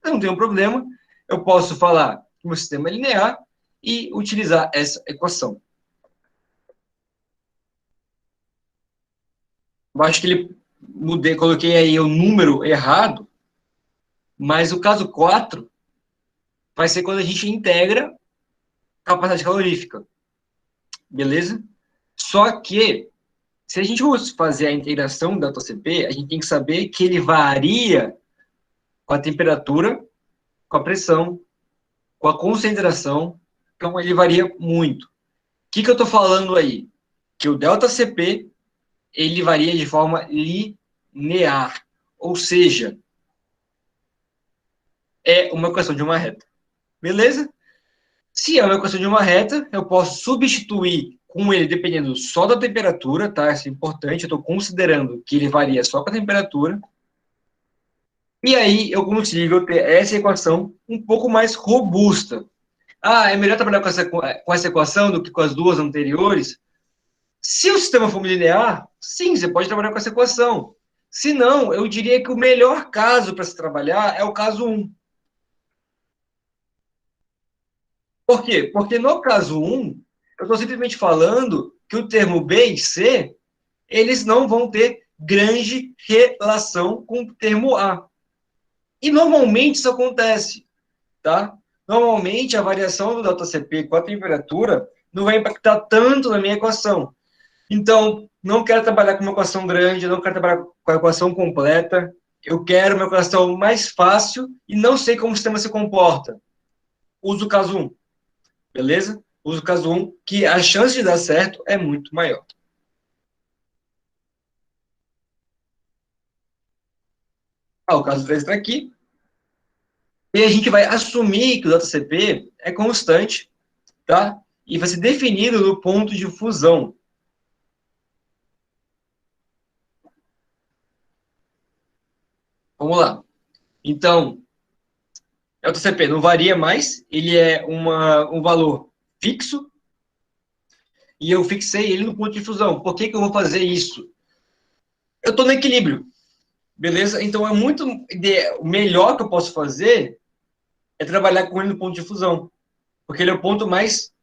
eu não tenho problema. Eu posso falar que o meu sistema é linear e utilizar essa equação. Eu acho que coloquei aí o número errado, mas o caso 4 vai ser quando a gente integra capacidade calorífica, beleza? Só que, se a gente fosse fazer a integração da TCP, a gente tem que saber que ele varia com a temperatura, com a pressão, com a concentração, então ele varia muito. O que eu estou falando aí? Que o ΔCP, ele varia de forma linear, ou seja, é uma equação de uma reta, beleza? Se é uma equação de uma reta, eu posso substituir com ele dependendo só da temperatura, tá? Isso é importante, eu estou considerando que ele varia só com a temperatura. E aí eu consigo ter essa equação um pouco mais robusta. Ah, é melhor trabalhar com essa equação do que com as duas anteriores? Se o sistema for linear, sim, você pode trabalhar com essa equação. Se não, eu diria que o melhor caso para se trabalhar é o caso 1. Por quê? Porque no caso 1, eu estou simplesmente falando que o termo B e C, eles não vão ter grande relação com o termo A. E normalmente isso acontece, tá? Normalmente a variação do ΔCP com a temperatura não vai impactar tanto na minha equação. Então, não quero trabalhar com uma equação grande, não quero trabalhar com a equação completa, eu quero uma equação mais fácil e não sei como o sistema se comporta. Uso o caso 1. Beleza? Uso o caso 1, que a chance de dar certo é muito maior. O caso 3 está aqui. E a gente vai assumir que o ΔCP é constante, tá? E vai ser definido no ponto de fusão. Vamos lá. Então, o ΔCP não varia mais, ele é um valor fixo, e eu fixei ele no ponto de fusão. Por que eu vou fazer isso? Eu estou no equilíbrio, beleza? Então, o melhor que eu posso fazer é trabalhar com ele no ponto de fusão, porque ele é o ponto mais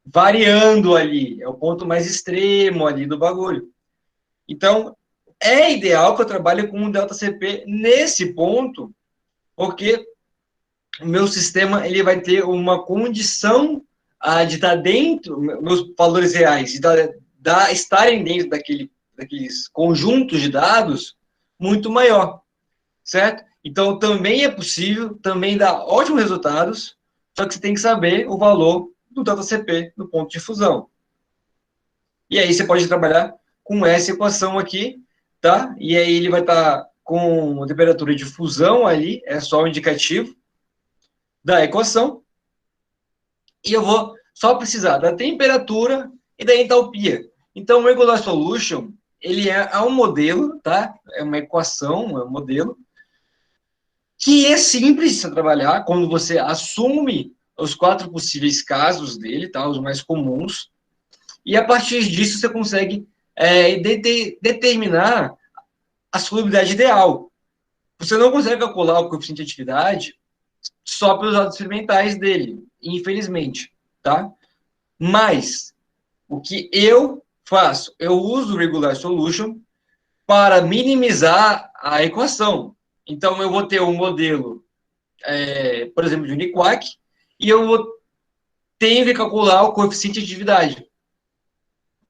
variando ali, é o ponto mais extremo ali do bagulho. Então, é ideal que eu trabalhe com um ΔCP nesse ponto, porque o meu sistema ele vai ter uma condição de estar dentro, meus valores reais, estarem dentro daqueles conjuntos de dados muito maior, certo? Então, também é possível, também dá ótimos resultados, só que você tem que saber o valor do ΔCP no ponto de fusão. E aí você pode trabalhar com essa equação aqui, tá? E aí ele vai estar com a temperatura de fusão ali, é só o indicativo da equação. E eu vou só precisar da temperatura e da entalpia. Então, o Regular Solution, ele é um modelo, tá? É uma equação, é um modelo, que é simples de trabalhar quando você assume os 4 possíveis casos dele, tá? Os mais comuns. E a partir disso você consegue determinar a solubilidade ideal. Você não consegue calcular o coeficiente de atividade só pelos dados experimentais dele, infelizmente, tá? Mas o que eu faço? Eu uso o Regular Solution para minimizar a equação. Então, eu vou ter um modelo, por exemplo, de Uniquark, e tenho que calcular o coeficiente de atividade.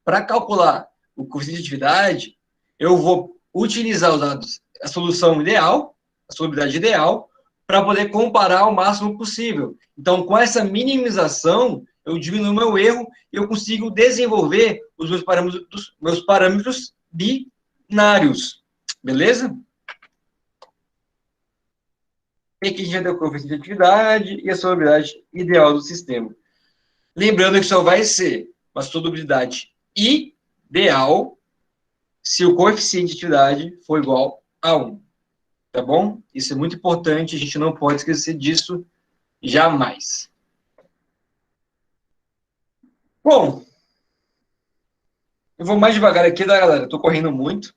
Para calcular o coeficiente de atividade, eu vou utilizar os dados, a solução ideal, a solubilidade ideal, para poder comparar o máximo possível. Então, com essa minimização, eu diminuo meu erro e eu consigo desenvolver os meus parâmetros binários. Beleza? E aqui a gente vai ter o coeficiente de atividade e a solubilidade ideal do sistema. Lembrando que só vai ser uma solubilidade ideal se o coeficiente de atividade for igual a 1. Tá bom? Isso é muito importante, a gente não pode esquecer disso jamais. Bom, eu vou mais devagar aqui, tá, galera? Eu tô correndo muito.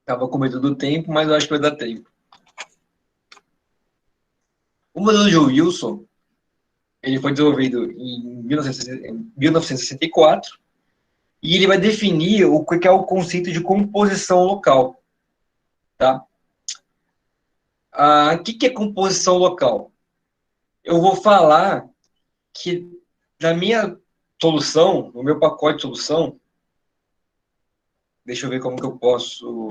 Tava com medo do tempo, mas eu acho que vai dar tempo. O modelo de Wilson, ele foi desenvolvido em 1964 e ele vai definir o que é o conceito de composição local, tá? O que é composição local? Eu vou falar que na minha solução, no meu pacote de solução, deixa eu ver como que eu posso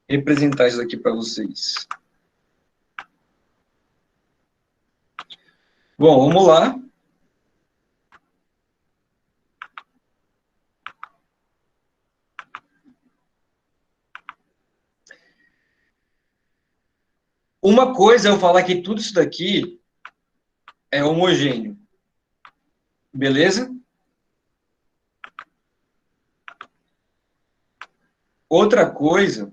representar isso aqui para vocês. Bom, vamos lá. Uma coisa é eu falar que tudo isso daqui é homogêneo. Beleza? Outra coisa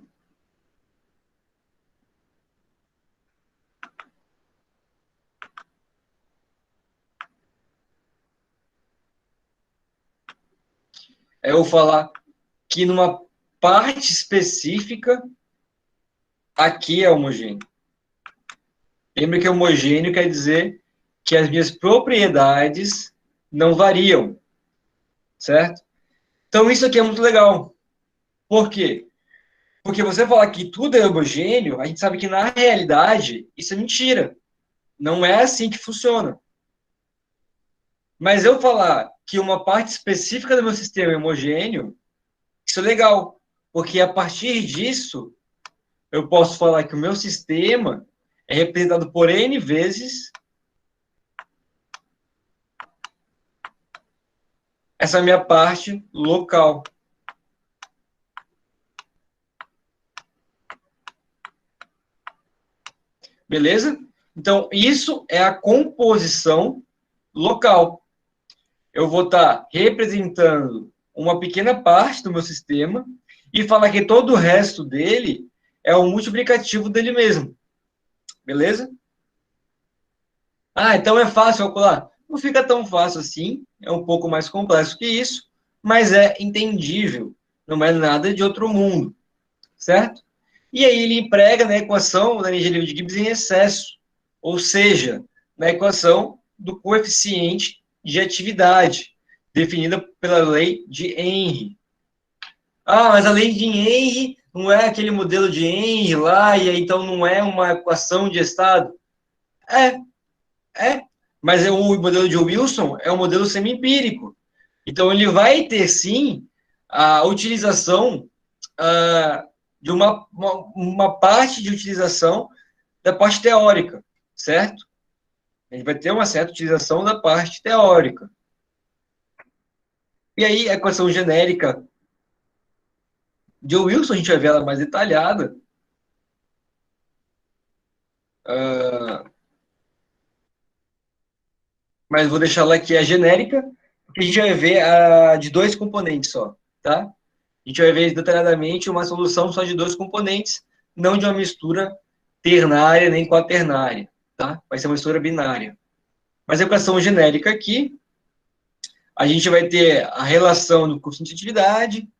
é eu falar que numa parte específica aqui é homogêneo. Lembra que homogêneo quer dizer que as minhas propriedades não variam, certo? Então isso aqui é muito legal. Por quê? Porque você falar que tudo é homogêneo, a gente sabe que na realidade isso é mentira. Não é assim que funciona. Mas eu falar que uma parte específica do meu sistema é homogêneo, isso é legal. Porque a partir disso, eu posso falar que o meu sistema é representado por N vezes essa minha parte local. Beleza? Então, isso é a composição local. Eu vou estar representando uma pequena parte do meu sistema e falar que todo o resto dele é o multiplicativo dele mesmo. Beleza? Ah, então é fácil calcular? Não fica tão fácil assim, é um pouco mais complexo que isso, mas é entendível, não é nada de outro mundo, certo? E aí ele emprega na equação da energia livre de Gibbs em excesso, ou seja, na equação do coeficiente de atividade, definida pela lei de Henry. Ah, mas a lei de Henry não é aquele modelo de Henry lá, e aí então não é uma equação de estado? É, mas o modelo de Wilson é um modelo semi-empírico. Então, ele vai ter, sim, a utilização de uma parte de utilização da parte teórica, certo? A gente vai ter uma certa utilização da parte teórica. E aí, a equação genérica de Wilson, a gente vai ver ela mais detalhada. Mas vou deixar ela aqui a genérica, porque a gente vai ver a de dois componentes só, tá? A gente vai ver detalhadamente uma solução só de dois componentes, não de uma mistura ternária nem quaternária, tá? Vai ser uma mistura binária. Mas a equação genérica aqui, a gente vai ter a relação do coeficiente de atividade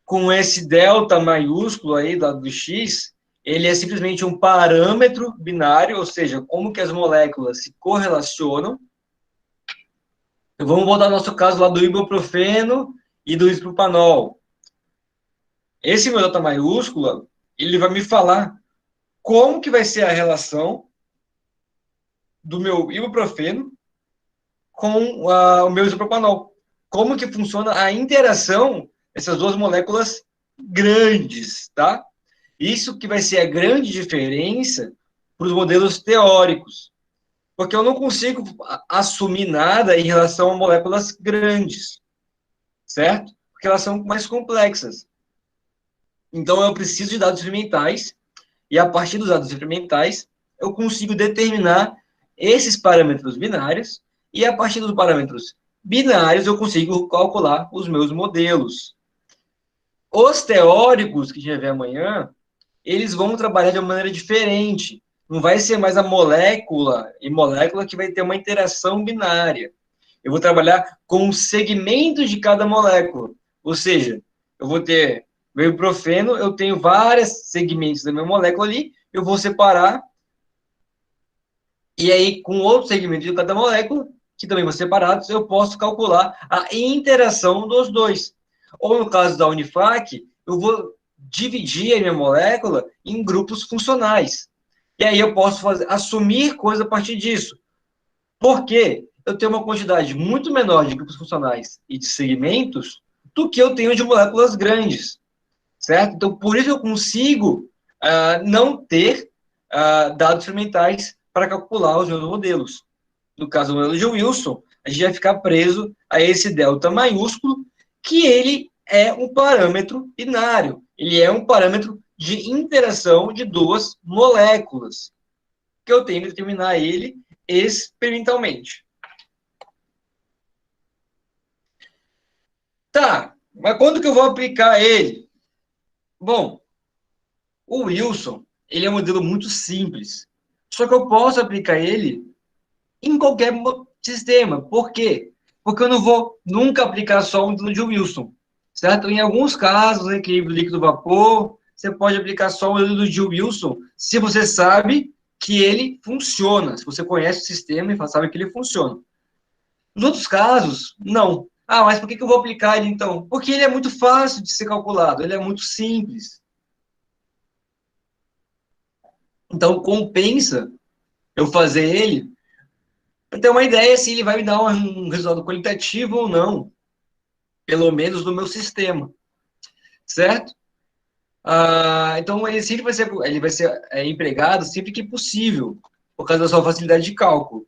com esse delta maiúsculo aí do lado do x, ele é simplesmente um parâmetro binário, ou seja, como que as moléculas se correlacionam. Então, vamos voltar ao nosso caso lá do ibuprofeno e do isopropanol. Esse meu delta maiúscula, ele vai me falar como que vai ser a relação do meu ibuprofeno com o meu isopropanol. Como que funciona a interação dessas duas moléculas grandes, tá? Isso que vai ser a grande diferença para os modelos teóricos. Porque eu não consigo assumir nada em relação a moléculas grandes, certo? Porque elas são mais complexas. Então, eu preciso de dados experimentais, e a partir dos dados experimentais, eu consigo determinar esses parâmetros binários, e a partir dos parâmetros binários, eu consigo calcular os meus modelos. Os teóricos, que a gente vai ver amanhã, eles vão trabalhar de uma maneira diferente. Não vai ser mais a molécula e molécula que vai ter uma interação binária. Eu vou trabalhar com o segmento de cada molécula. Ou seja, eu vou ter meu ibuprofeno, eu tenho vários segmentos da minha molécula ali, eu vou separar, e aí, com outro segmento de cada molécula, que também vão ser separados, eu posso calcular a interação dos dois. Ou no caso da Unifac, eu vou dividir a minha molécula em grupos funcionais. E aí eu posso assumir coisa a partir disso. Por quê? Eu tenho uma quantidade muito menor de grupos funcionais e de segmentos do que eu tenho de moléculas grandes, certo? Então, por isso eu consigo não ter dados experimentais para calcular os meus modelos. No caso do modelo de Wilson, a gente vai ficar preso a esse delta maiúsculo, que ele é um parâmetro binário. Ele é um parâmetro de interação de duas moléculas, que eu tenho que determinar ele experimentalmente. Tá, mas quando que eu vou aplicar ele? Bom, o Wilson, ele é um modelo muito simples. Só que eu posso aplicar ele em qualquer sistema. Por quê? Porque eu não vou nunca aplicar só o modelo de Wilson, certo? Em alguns casos, equilíbrio líquido-vapor, você pode aplicar só o modelo de Wilson se você sabe que ele funciona, se você conhece o sistema e sabe que ele funciona. Nos outros casos, não. Ah, mas por que eu vou aplicar ele então? Porque ele é muito fácil de ser calculado, ele é muito simples. Então, compensa eu fazer ele para ter uma ideia se ele vai me dar um resultado qualitativo ou não, pelo menos no meu sistema, certo? Então, ele vai ser empregado sempre que possível, por causa da sua facilidade de cálculo.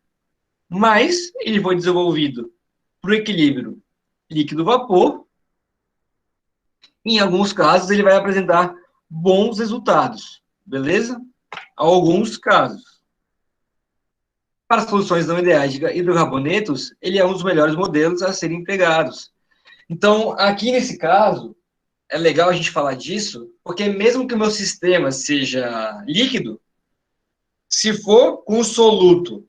Mas ele foi desenvolvido para o equilíbrio líquido-vapor. Em alguns casos, ele vai apresentar bons resultados, beleza? Alguns casos. Para soluções não ideais de hidrocarbonetos, ele é um dos melhores modelos a serem empregados. Então, aqui nesse caso, é legal a gente falar disso, porque mesmo que o meu sistema seja líquido, se for com soluto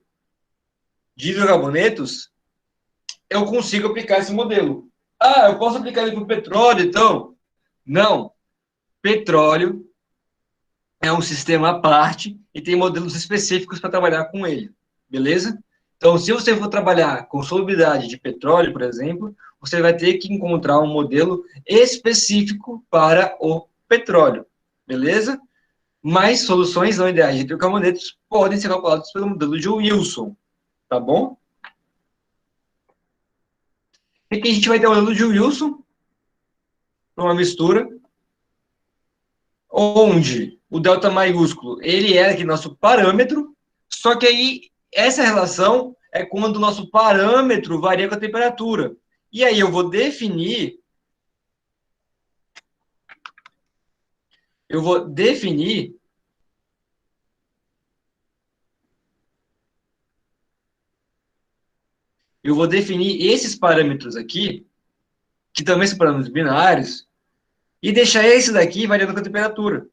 de hidrocarbonetos, eu consigo aplicar esse modelo. Ah, eu posso aplicar ele para o petróleo, então? Não. Petróleo é um sistema à parte e tem modelos específicos para trabalhar com ele, beleza? Então, se você for trabalhar com solubilidade de petróleo, por exemplo, você vai ter que encontrar um modelo específico para o petróleo, beleza? Mas soluções não ideais de hidrocarbonetos podem ser calculadas pelo modelo de Wilson, tá bom? E aqui a gente vai ter o modelo de Wilson, uma mistura, onde o delta maiúsculo, ele é aqui nosso parâmetro, só que aí essa relação é quando o nosso parâmetro varia com a temperatura. E aí eu vou definir esses parâmetros aqui, que também são parâmetros binários, e deixar esse daqui variando com a temperatura.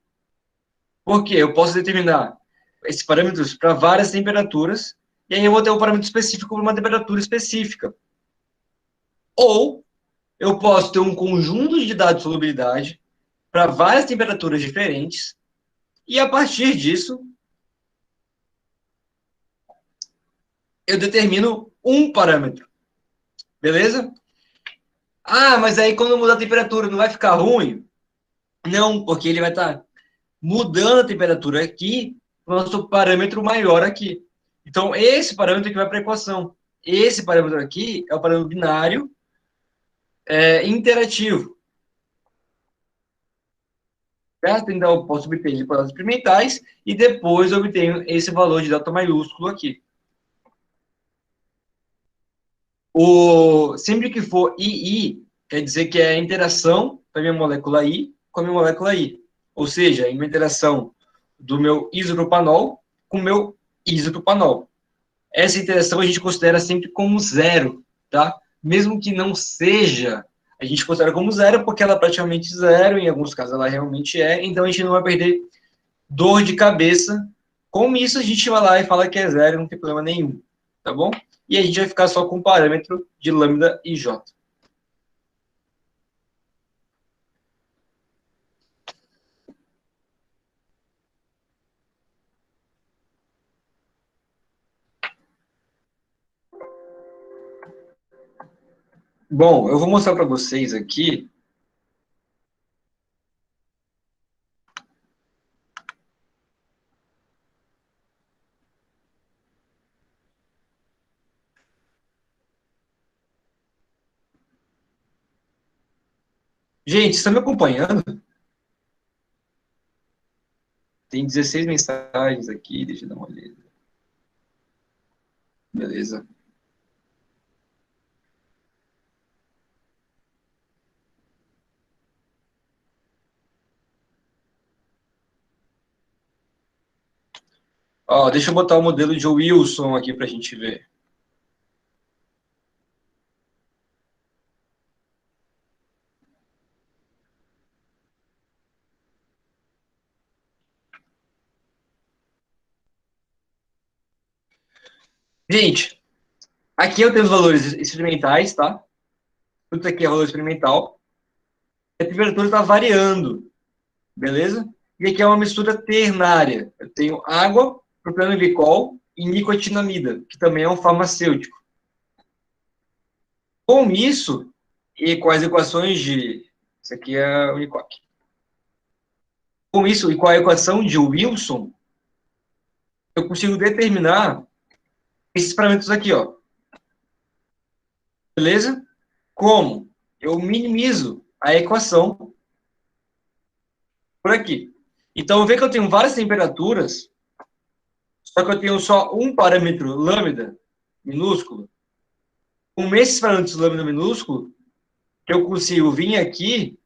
Por quê? Eu posso determinar esses parâmetros para várias temperaturas, e aí eu vou ter um parâmetro específico para uma temperatura específica. Ou eu posso ter um conjunto de dados de solubilidade para várias temperaturas diferentes, e a partir disso, eu determino um parâmetro. Beleza? Ah, mas aí quando mudar a temperatura não vai ficar ruim? Não, porque ele vai estar mudando a temperatura aqui, o nosso parâmetro maior aqui. Então, esse parâmetro que vai para a equação. Esse parâmetro aqui é o parâmetro binário interativo. Certo? Então, eu posso obter de provas experimentais e depois eu obtenho esse valor de delta maiúsculo aqui. Sempre que for II, quer dizer que é a interação da minha molécula I com a minha molécula I. Ou seja, em uma interação do meu isopropanol com o meu isopropanol. Essa interação a gente considera sempre como zero, tá? Mesmo que não seja, a gente considera como zero porque ela é praticamente zero, em alguns casos ela realmente é, então a gente não vai perder dor de cabeça. Com isso, a gente vai lá e fala que é zero, não tem problema nenhum, tá bom? E a gente vai ficar só com o parâmetro de lambda e J. Bom, eu vou mostrar para vocês aqui. Gente, estão me acompanhando? Tem 16 mensagens aqui, deixa eu dar uma olhada. Beleza. Ó, deixa eu botar o modelo de Wilson aqui para a gente ver. Gente, aqui eu tenho os valores experimentais, tá? Tudo aqui é valor experimental. A temperatura está variando, beleza? E aqui é uma mistura ternária. Eu tenho água, propilenoglicol e nicotinamida, que também é um farmacêutico. Com isso, e com as equações de... Isso aqui é o Unicoque. Com isso, e com a equação de Wilson, eu consigo determinar esses parâmetros aqui, ó. Beleza? Como? Eu minimizo a equação por aqui. Então, vê que eu tenho várias temperaturas, só que eu tenho só um parâmetro lambda minúsculo. Com esses parâmetros lambda minúsculo, que eu consigo vir aqui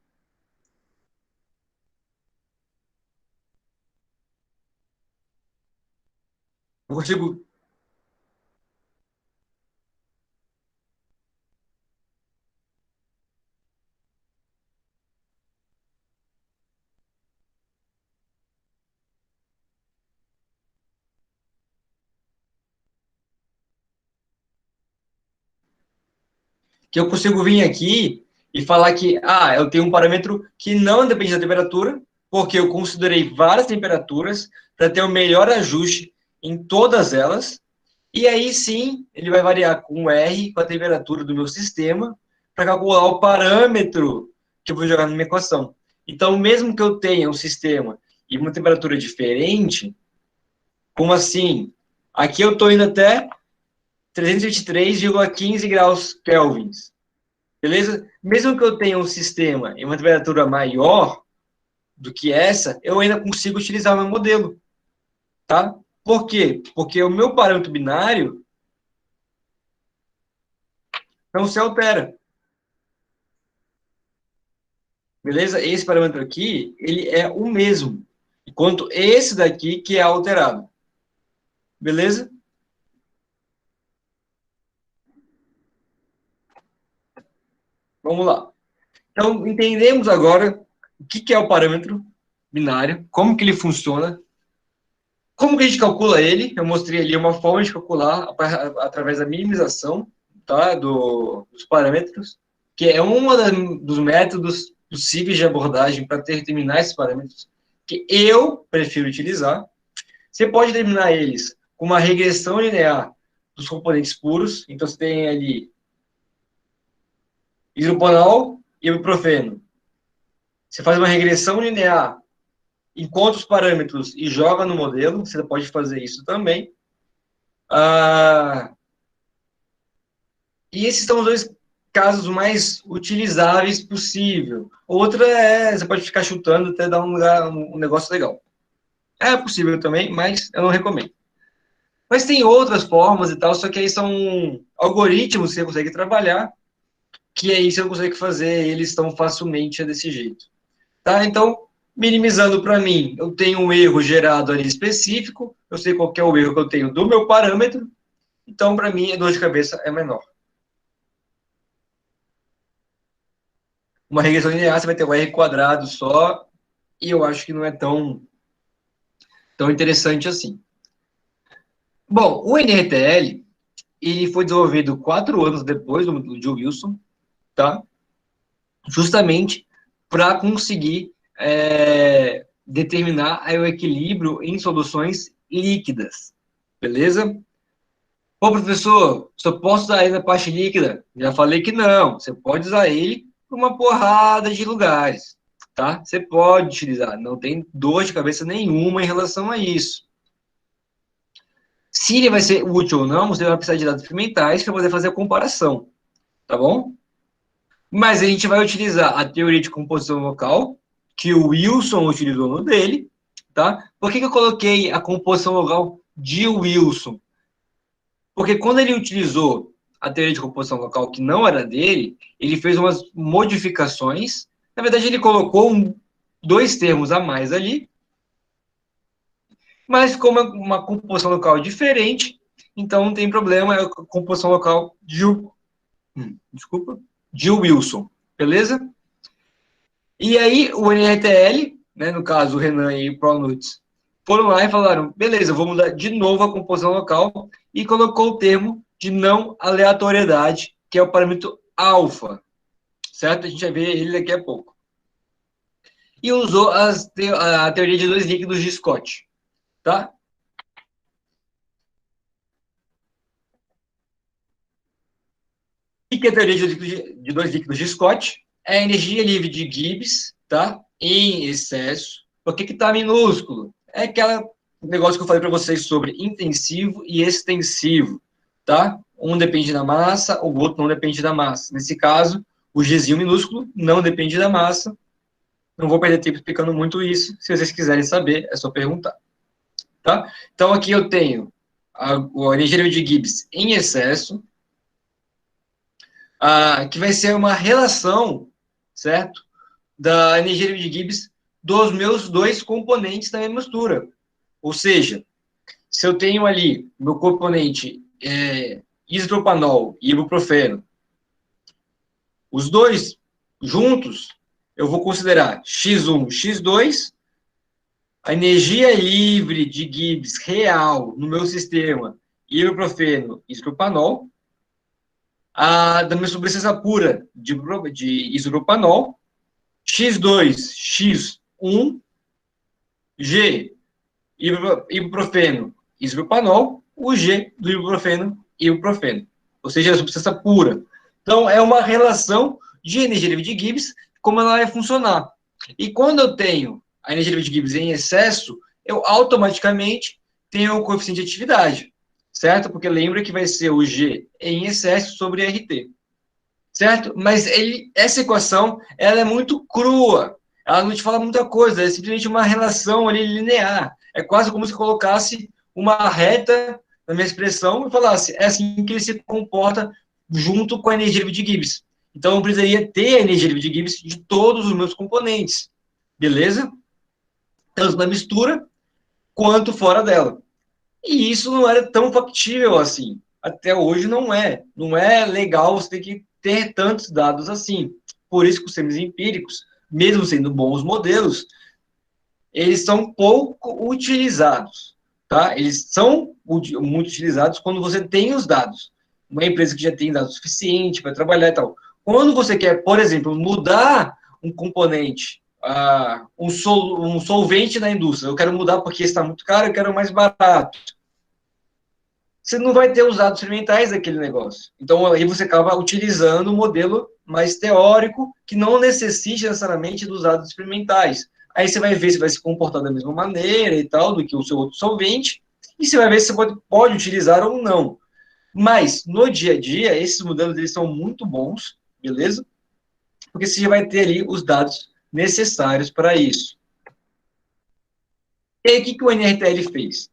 eu consigo vir aqui e falar que, eu tenho um parâmetro que não depende da temperatura, porque eu considerei várias temperaturas para ter o melhor ajuste em todas elas, e aí sim ele vai variar com o R, com a temperatura do meu sistema, para calcular o parâmetro que eu vou jogar na minha equação. Então, mesmo que eu tenha um sistema e uma temperatura diferente, como assim? Aqui eu estou indo até 323,15 graus kelvins. Beleza? Mesmo que eu tenha um sistema em uma temperatura maior do que essa, eu ainda consigo utilizar o meu modelo. Tá? Por quê? Porque o meu parâmetro binário não se altera. Beleza? Esse parâmetro aqui, ele é o mesmo. Enquanto esse daqui que é alterado. Beleza? Vamos lá. Então, entendemos agora o que é o parâmetro binário, como que ele funciona, como que a gente calcula ele. Eu mostrei ali uma forma de calcular através da minimização, tá, dos parâmetros, que é um dos métodos possíveis de abordagem para determinar esses parâmetros, que eu prefiro utilizar. Você pode determinar eles com uma regressão linear dos componentes puros. Então, você tem ali isoponol e ibuprofeno. Você faz uma regressão linear, encontra os parâmetros e joga no modelo. Você pode fazer isso também. E esses são os dois casos mais utilizáveis possível. Outra é, você pode ficar chutando até dar um negócio legal. É possível também, mas eu não recomendo. Mas tem outras formas e tal, só que aí são algoritmos que você consegue trabalhar, que aí você não consegue fazer eles tão facilmente desse jeito. Tá? Então, minimizando para mim, eu tenho um erro gerado ali específico, eu sei qual que é o erro que eu tenho do meu parâmetro, então, para mim, a dor de cabeça é menor. Uma regressão linear, você vai ter o R quadrado só, e eu acho que não é tão interessante assim. Bom, o NRTL, ele foi desenvolvido 4 anos depois do de Wilson, tá? Justamente para conseguir determinar o equilíbrio em soluções líquidas, beleza? Pô, professor, só posso usar ele na parte líquida? Já falei que não, você pode usar ele para uma porrada de lugares, tá? Você pode utilizar, não tem dor de cabeça nenhuma em relação a isso. Se ele vai ser útil ou não, você vai precisar de dados experimentais para poder fazer a comparação, tá bom? Mas a gente vai utilizar a teoria de composição local, que o Wilson utilizou no dele, tá? Por que eu coloquei a composição local de Wilson? Porque quando ele utilizou a teoria de composição local que não era dele, ele fez umas modificações. Na verdade, ele colocou dois termos a mais ali, mas como é uma composição local diferente, então não tem problema, é a composição local desculpa, de Wilson, beleza? E aí, o NRTL, né, no caso, o Renan e o Pronuts, foram lá e falaram, beleza, vou mudar de novo a composição local, e colocou o termo de não aleatoriedade, que é o parâmetro alfa, certo? A gente vai ver ele daqui a pouco. E usou a teoria de dois líquidos de Scott, tá? O que é a teoria de dois líquidos de Scott? É a energia livre de Gibbs, tá? Em excesso. Por que está minúsculo? É aquele negócio que eu falei para vocês sobre intensivo e extensivo, tá? Um depende da massa, o outro não depende da massa. Nesse caso, o Gzinho minúsculo não depende da massa. Não vou perder tempo explicando muito isso. Se vocês quiserem saber, é só perguntar, tá? Então, aqui eu tenho a energia livre de Gibbs em excesso, que vai ser uma relação, certo? Da energia livre de Gibbs dos meus dois componentes da minha mistura. Ou seja, se eu tenho ali meu componente ispropanol e ibuprofeno, os dois juntos, eu vou considerar X1, X2, a energia livre de Gibbs real no meu sistema, ibuprofeno e ispropanol, da minha substância pura de isopropanol, X2, X1, G, ibuprofeno, isopropanol, o G do ibuprofeno, ibuprofeno. Ou seja, a substância pura. Então, é uma relação de energia livre de Gibbs, como ela vai funcionar. E quando eu tenho a energia livre de Gibbs em excesso, eu automaticamente tenho o coeficiente de atividade, certo? Porque lembra que vai ser o G em excesso sobre RT, certo? Mas essa equação, ela é muito crua, ela não te fala muita coisa, é simplesmente uma relação ali linear. É quase como se colocasse uma reta na minha expressão e falasse, é assim que ele se comporta junto com a energia livre de Gibbs. Então, eu precisaria ter a energia livre de Gibbs de todos os meus componentes, beleza? Tanto na mistura, quanto fora dela. E isso não era tão factível assim. Até hoje não é. Não é legal você ter que ter tantos dados assim. Por isso que os sistemas empíricos, mesmo sendo bons modelos, eles são pouco utilizados, tá? Eles são muito utilizados quando você tem os dados. Uma empresa que já tem dados suficiente para trabalhar e tal. Quando você quer, por exemplo, mudar um componente, um solvente na indústria, eu quero mudar porque está muito caro, eu quero mais barato. Você não vai ter os dados experimentais daquele negócio. Então, aí você acaba utilizando um modelo mais teórico, que não necessite necessariamente dos dados experimentais. Aí você vai ver se vai se comportar da mesma maneira e tal, do que o seu outro solvente, e você vai ver se você pode utilizar ou não. Mas, no dia a dia, esses modelos eles são muito bons, beleza? Porque você já vai ter ali os dados necessários para isso. E aí, o que o NRTL fez?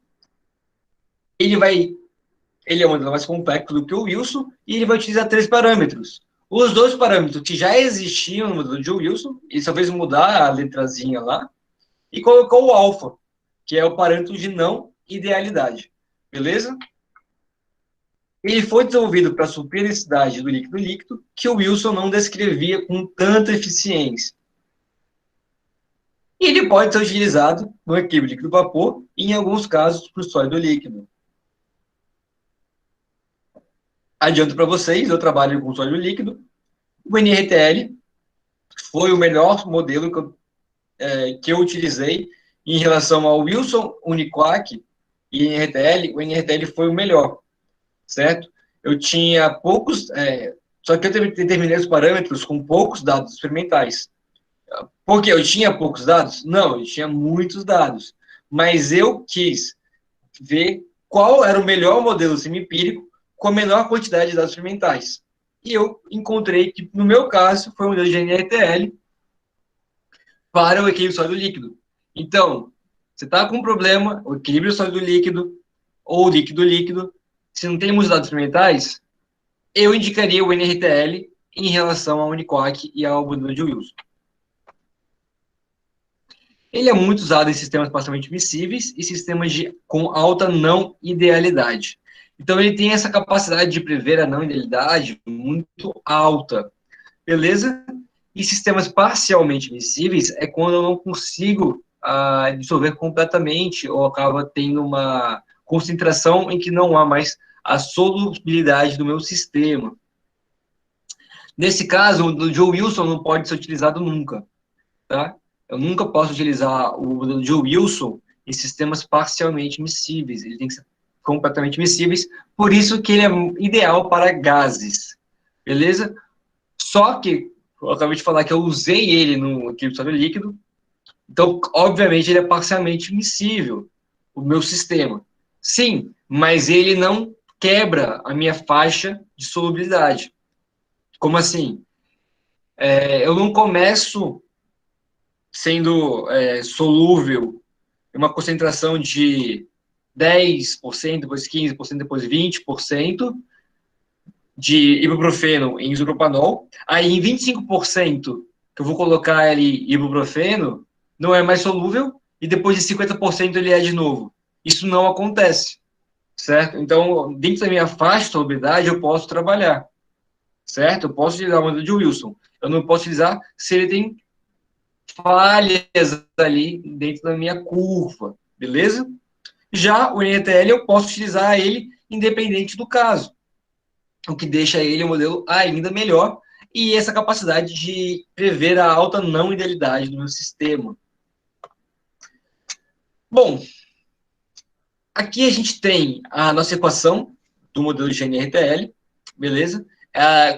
Ele é um modelo mais complexo do que o Wilson, e ele vai utilizar três parâmetros. os dois parâmetros que já existiam no modelo de Wilson, e só fez mudar a letrazinha lá, e colocou o alfa, que é o parâmetro de não idealidade. Beleza? Ele foi desenvolvido para suprir a necessidade do líquido líquido, que o Wilson não descrevia com tanta eficiência. E ele pode ser utilizado no equilíbrio líquido-vapor e, em alguns casos, para o sólido líquido. Adianto para vocês, eu trabalho com sólido líquido. O NRTL foi o melhor modelo que eu utilizei em relação ao Wilson, Uniquac e NRTL. O NRTL foi o melhor, certo? Eu tinha poucos, só que eu determinei os parâmetros com poucos dados experimentais. Por quê? Eu tinha poucos dados? Não, eu tinha muitos dados. Mas eu quis ver qual era o melhor modelo semi-empírico com a menor quantidade de dados experimentais. E eu encontrei que, no meu caso, foi o modelo de NRTL para o equilíbrio sólido-líquido. Então, você está com um problema, o equilíbrio sólido-líquido ou líquido-líquido, se não tem muitos dados experimentais, eu indicaria o NRTL em relação ao Uniquac e ao modelo de Wilson. Ele é muito usado em sistemas parcialmente miscíveis e sistemas com alta não idealidade. Então, ele tem essa capacidade de prever a não idealidade muito alta, beleza? E sistemas parcialmente miscíveis é quando eu não consigo dissolver completamente ou acaba tendo uma concentração em que não há mais a solubilidade do meu sistema. Nesse caso, o Joe Wilson não pode ser utilizado nunca, tá? Eu nunca posso utilizar o modelo de Wilson em sistemas parcialmente miscíveis. Ele tem que ser completamente miscíveis, por isso que ele é ideal para gases, beleza? Só que, eu acabei de falar que eu usei ele no equilíbrio sólido líquido, então, obviamente, ele é parcialmente miscível, o meu sistema. Sim, mas ele não quebra a minha faixa de solubilidade. Como assim? Eu não começo sendo solúvel em uma concentração de 10%, depois 15%, depois 20% de ibuprofeno em isopropanol. Aí, em 25% que eu vou colocar ali ibuprofeno, não é mais solúvel, e depois de 50% ele é de novo. Isso não acontece, certo? Então, dentro da minha faixa de solubilidade, eu posso trabalhar, certo? Eu posso utilizar o modelo de Wilson. Eu não posso utilizar se ele tem falhas ali dentro da minha curva, beleza? Já o NTL eu posso utilizar ele independente do caso, o que deixa ele um modelo ainda melhor e essa capacidade de prever a alta não idealidade do meu sistema. Bom, aqui a gente tem a nossa equação do modelo de NRTL, beleza?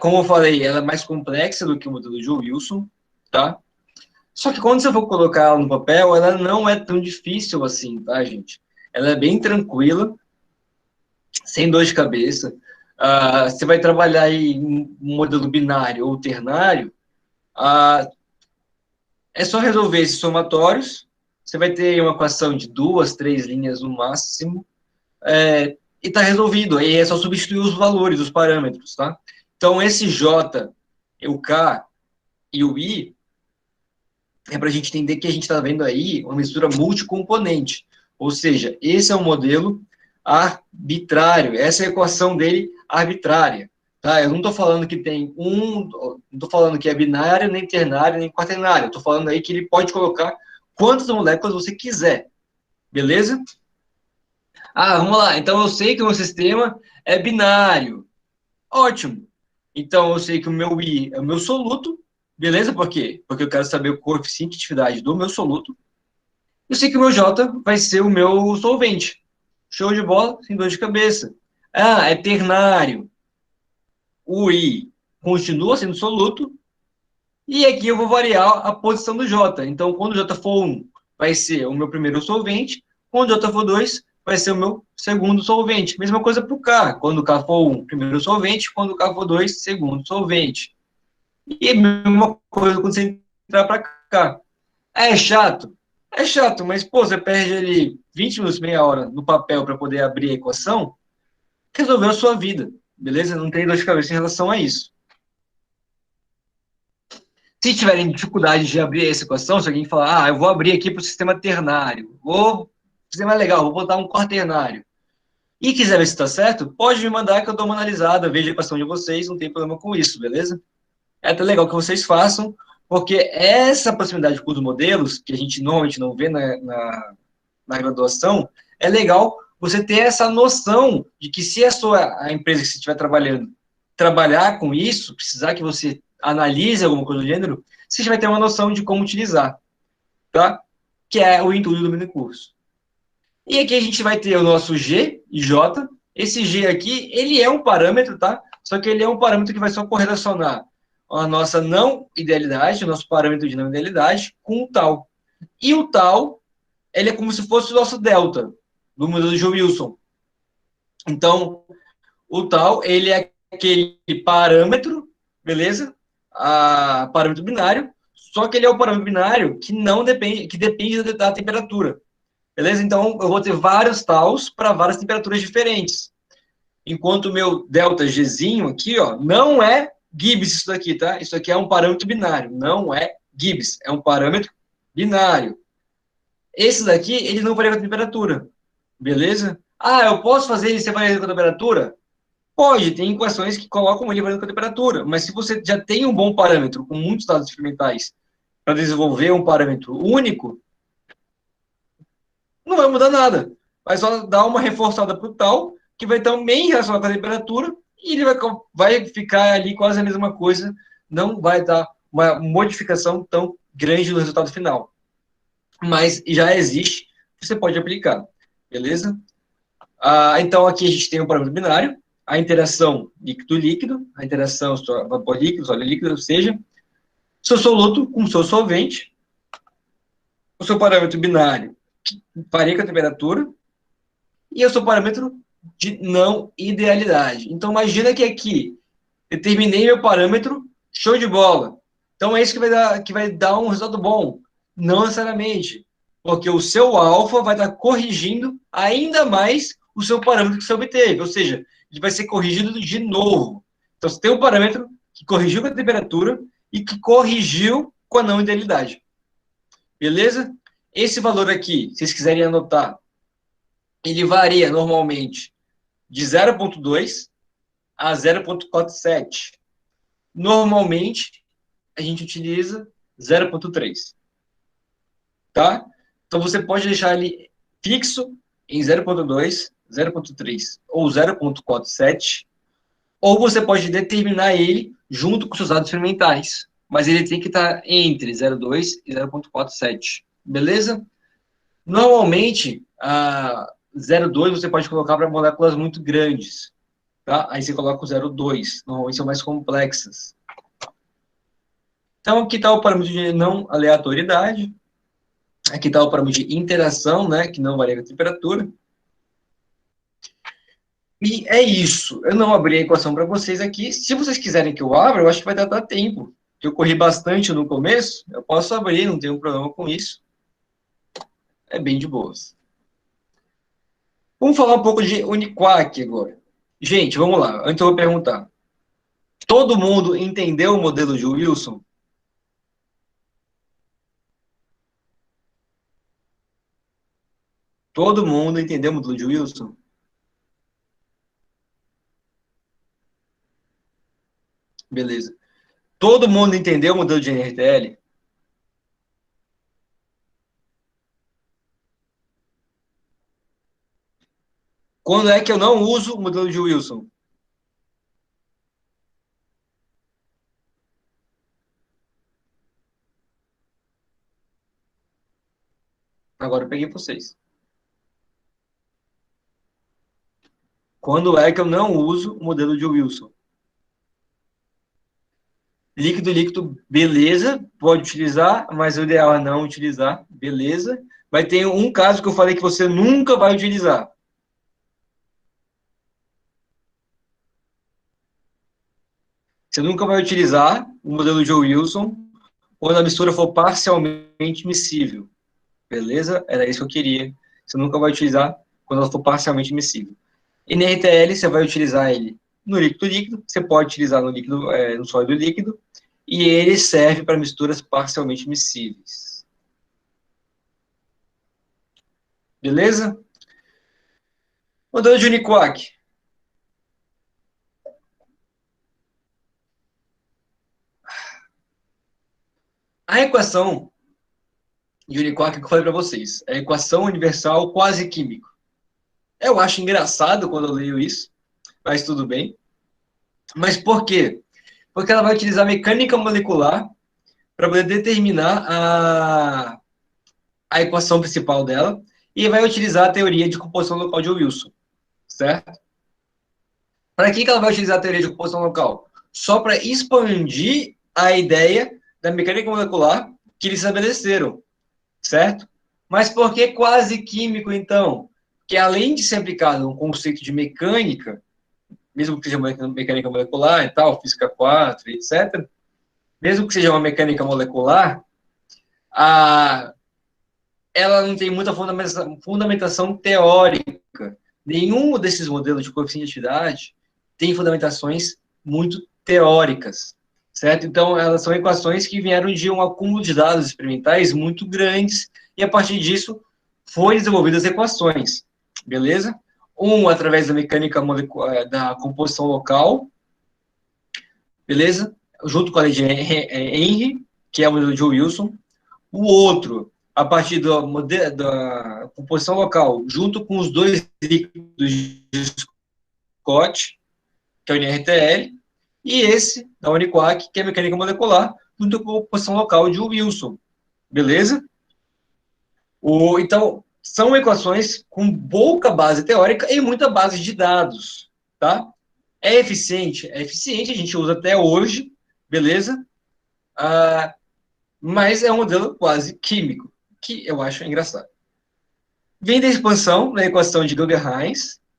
Como eu falei, ela é mais complexa do que o modelo de Wilson, tá? Só que quando você for colocar ela no papel, ela não é tão difícil assim, tá, gente? Ela é bem tranquila, sem dor de cabeça. Você vai trabalhar aí em um modelo binário ou ternário, é só resolver esses somatórios. Você vai ter uma equação de 2, 3 linhas no máximo, e está resolvido. Aí é só substituir os valores, os parâmetros, tá? Então, esse J, o K e o I, é para a gente entender que a gente está vendo aí uma mistura multicomponente. Ou seja, esse é um modelo arbitrário. Essa é a equação dele arbitrária. Tá? Eu não estou falando que tem não estou falando que é binário, nem ternário, nem quaternário. Estou falando aí que ele pode colocar quantas moléculas você quiser. Beleza? Vamos lá. Então eu sei que o meu sistema é binário. Ótimo. Então eu sei que o meu I é o meu soluto. Beleza? Por quê? Porque eu quero saber o coeficiente de atividade do meu soluto. Eu sei que o meu J vai ser o meu solvente. Show de bola, sem dor de cabeça. É ternário. O I continua sendo soluto. E aqui eu vou variar a posição do J. Então, quando o J for 1, vai ser o meu primeiro solvente. Quando o J for 2, vai ser o meu segundo solvente. Mesma coisa para o K. Quando o K for 1, primeiro solvente. Quando o K for 2, segundo solvente. E a mesma coisa quando você entrar para cá. É chato? É chato, mas, pô, você perde ali 20 minutos, meia hora no papel para poder abrir a equação, resolveu a sua vida, beleza? Não tem dor de cabeça em relação a isso. Se tiverem dificuldade de abrir essa equação, se alguém falar, eu vou abrir aqui para o sistema ternário, vou fazer mais legal, vou botar um quaternário, e quiser ver se está certo, pode me mandar que eu dou uma analisada, vejo a equação de vocês, não tem problema com isso, beleza? É até legal que vocês façam, porque essa proximidade com os modelos, que a gente normalmente não vê na graduação, é legal você ter essa noção de que se a empresa que você estiver trabalhando trabalhar com isso, precisar que você analise alguma coisa do gênero, você já vai ter uma noção de como utilizar, tá? Que é o intuito do mini curso. E aqui a gente vai ter o nosso G e J. Esse G aqui, ele é um parâmetro, tá? Só que ele é um parâmetro que vai só correlacionar a nossa não idealidade, o nosso parâmetro de não idealidade, com o tal. E o tal, ele é como se fosse o nosso delta, do modelo de Joule-Wilson. Então, o tal, ele é aquele parâmetro, beleza? Parâmetro binário, só que ele é o parâmetro binário que não depende, que depende da temperatura. Beleza? Então, eu vou ter vários tals para várias temperaturas diferentes. Enquanto o meu delta Gzinho aqui, ó, não é Gibbs isso daqui, tá? Isso aqui é um parâmetro binário, não é Gibbs, é um parâmetro binário. Esse daqui, ele não varia com a temperatura, beleza? Eu posso fazer ele ser variado com a temperatura? Pode, tem equações que colocam ele variando com a temperatura, mas se você já tem um bom parâmetro, com muitos dados experimentais, para desenvolver um parâmetro único, não vai mudar nada. Vai só dar uma reforçada para o tal, que vai também relacionado com a temperatura, e ele vai ficar ali quase a mesma coisa, não vai dar uma modificação tão grande no resultado final. Mas já existe, você pode aplicar, beleza? Então, aqui a gente tem um parâmetro binário, a interação líquido-líquido, a interação vapor-líquido, sólido-líquido, ou seja, seu soluto com seu solvente, o seu parâmetro binário varia com a temperatura, e o seu parâmetro de não idealidade. Então, imagina que aqui, determinei meu parâmetro, show de bola. Então, é isso que vai dar um resultado bom. Não necessariamente, porque o seu alfa vai estar corrigindo ainda mais o seu parâmetro que você obteve, ou seja, ele vai ser corrigido de novo. Então, você tem um parâmetro que corrigiu com a temperatura e que corrigiu com a não idealidade. Beleza? Esse valor aqui, se vocês quiserem anotar, ele varia normalmente de 0,2 a 0,47. Normalmente, a gente utiliza 0,3. Tá? Então, você pode deixar ele fixo em 0,2, 0,3 ou 0,47, ou você pode determinar ele junto com seus dados experimentais, mas ele tem que estar entre 0,2 e 0,47. Beleza? Normalmente, 0,2 você pode colocar para moléculas muito grandes, tá? Aí você coloca o 0,2, normalmente são mais complexas. Então, aqui está o parâmetro de não aleatoriedade, aqui está o parâmetro de interação, né, que não varia com a temperatura. E é isso. Eu não abri a equação para vocês aqui. Se vocês quiserem que eu abra, eu acho que vai dar tempo. Eu corri bastante no começo, eu posso abrir, não tenho problema com isso. É bem de boas. Vamos falar um pouco de Uniquark agora. Gente, vamos lá. Antes eu vou perguntar. Todo mundo entendeu o modelo de Wilson? Todo mundo entendeu o modelo de Wilson? Beleza. Todo mundo entendeu o modelo de NRTL? Quando é que eu não uso o modelo de Wilson? Agora eu peguei vocês. Quando é que eu não uso o modelo de Wilson? Líquido, líquido, beleza, pode utilizar, mas o ideal é não utilizar, beleza. Vai ter um caso que eu falei que você nunca vai utilizar. Você nunca vai utilizar o modelo de Wilson quando a mistura for parcialmente miscível. Beleza? Era isso que eu queria. Você nunca vai utilizar quando ela for parcialmente miscível. NRTL, você vai utilizar ele no líquido líquido, você pode utilizar no líquido, no sólido líquido, e ele serve para misturas parcialmente miscíveis. Beleza? Modelo de Uniquark. A equação de Uniquark que eu falei para vocês, é a equação universal quase químico. Eu acho engraçado quando eu leio isso, mas tudo bem. Mas por quê? Porque ela vai utilizar mecânica molecular para poder determinar a equação principal dela e vai utilizar a teoria de composição local de Wilson, certo? Para que ela vai utilizar a teoria de composição local? Só para expandir a ideia da mecânica molecular que eles estabeleceram, certo? Mas por que quase químico, então? Que além de ser aplicado um conceito de mecânica, mesmo que seja mecânica molecular e tal, física 4, etc., mesmo que seja uma mecânica molecular, ela não tem muita fundamentação teórica. Nenhum desses modelos de coeficiente de atividade tem fundamentações muito teóricas, certo? Então, elas são equações que vieram de um acúmulo de dados experimentais muito grandes, e a partir disso, foram desenvolvidas equações, beleza? Através da mecânica molecular, da composição local, beleza? Junto com a lei de Henry, que é o modelo de Wilson. O outro, a partir da composição local, junto com os dois líquidos de Scott, que é o NRTL, e esse, da Uniquark, que é a mecânica molecular, junto com a composição local de Wilson. Beleza? Então, são equações com pouca base teórica e muita base de dados, tá? É eficiente? É eficiente, a gente usa até hoje, beleza? Mas é um modelo quase químico, que eu acho engraçado. Vem da expansão na equação de Guggenheim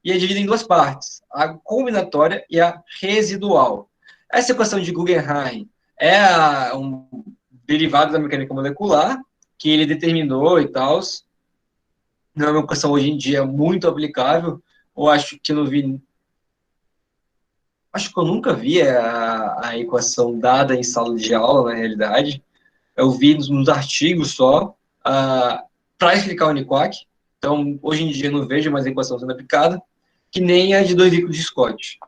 e é dividida em duas partes, a combinatória e a residual. Essa equação de Guggenheim é um derivado da mecânica molecular, que ele determinou e tal. Não é uma equação hoje em dia muito aplicável, ou acho que eu não vi. Acho que eu nunca vi a equação dada em sala de aula, na realidade. Eu vi nos artigos só, para explicar o Uniquark. Então, hoje em dia, eu não vejo mais a equação sendo aplicada, que nem a de dois líquidos de Scott.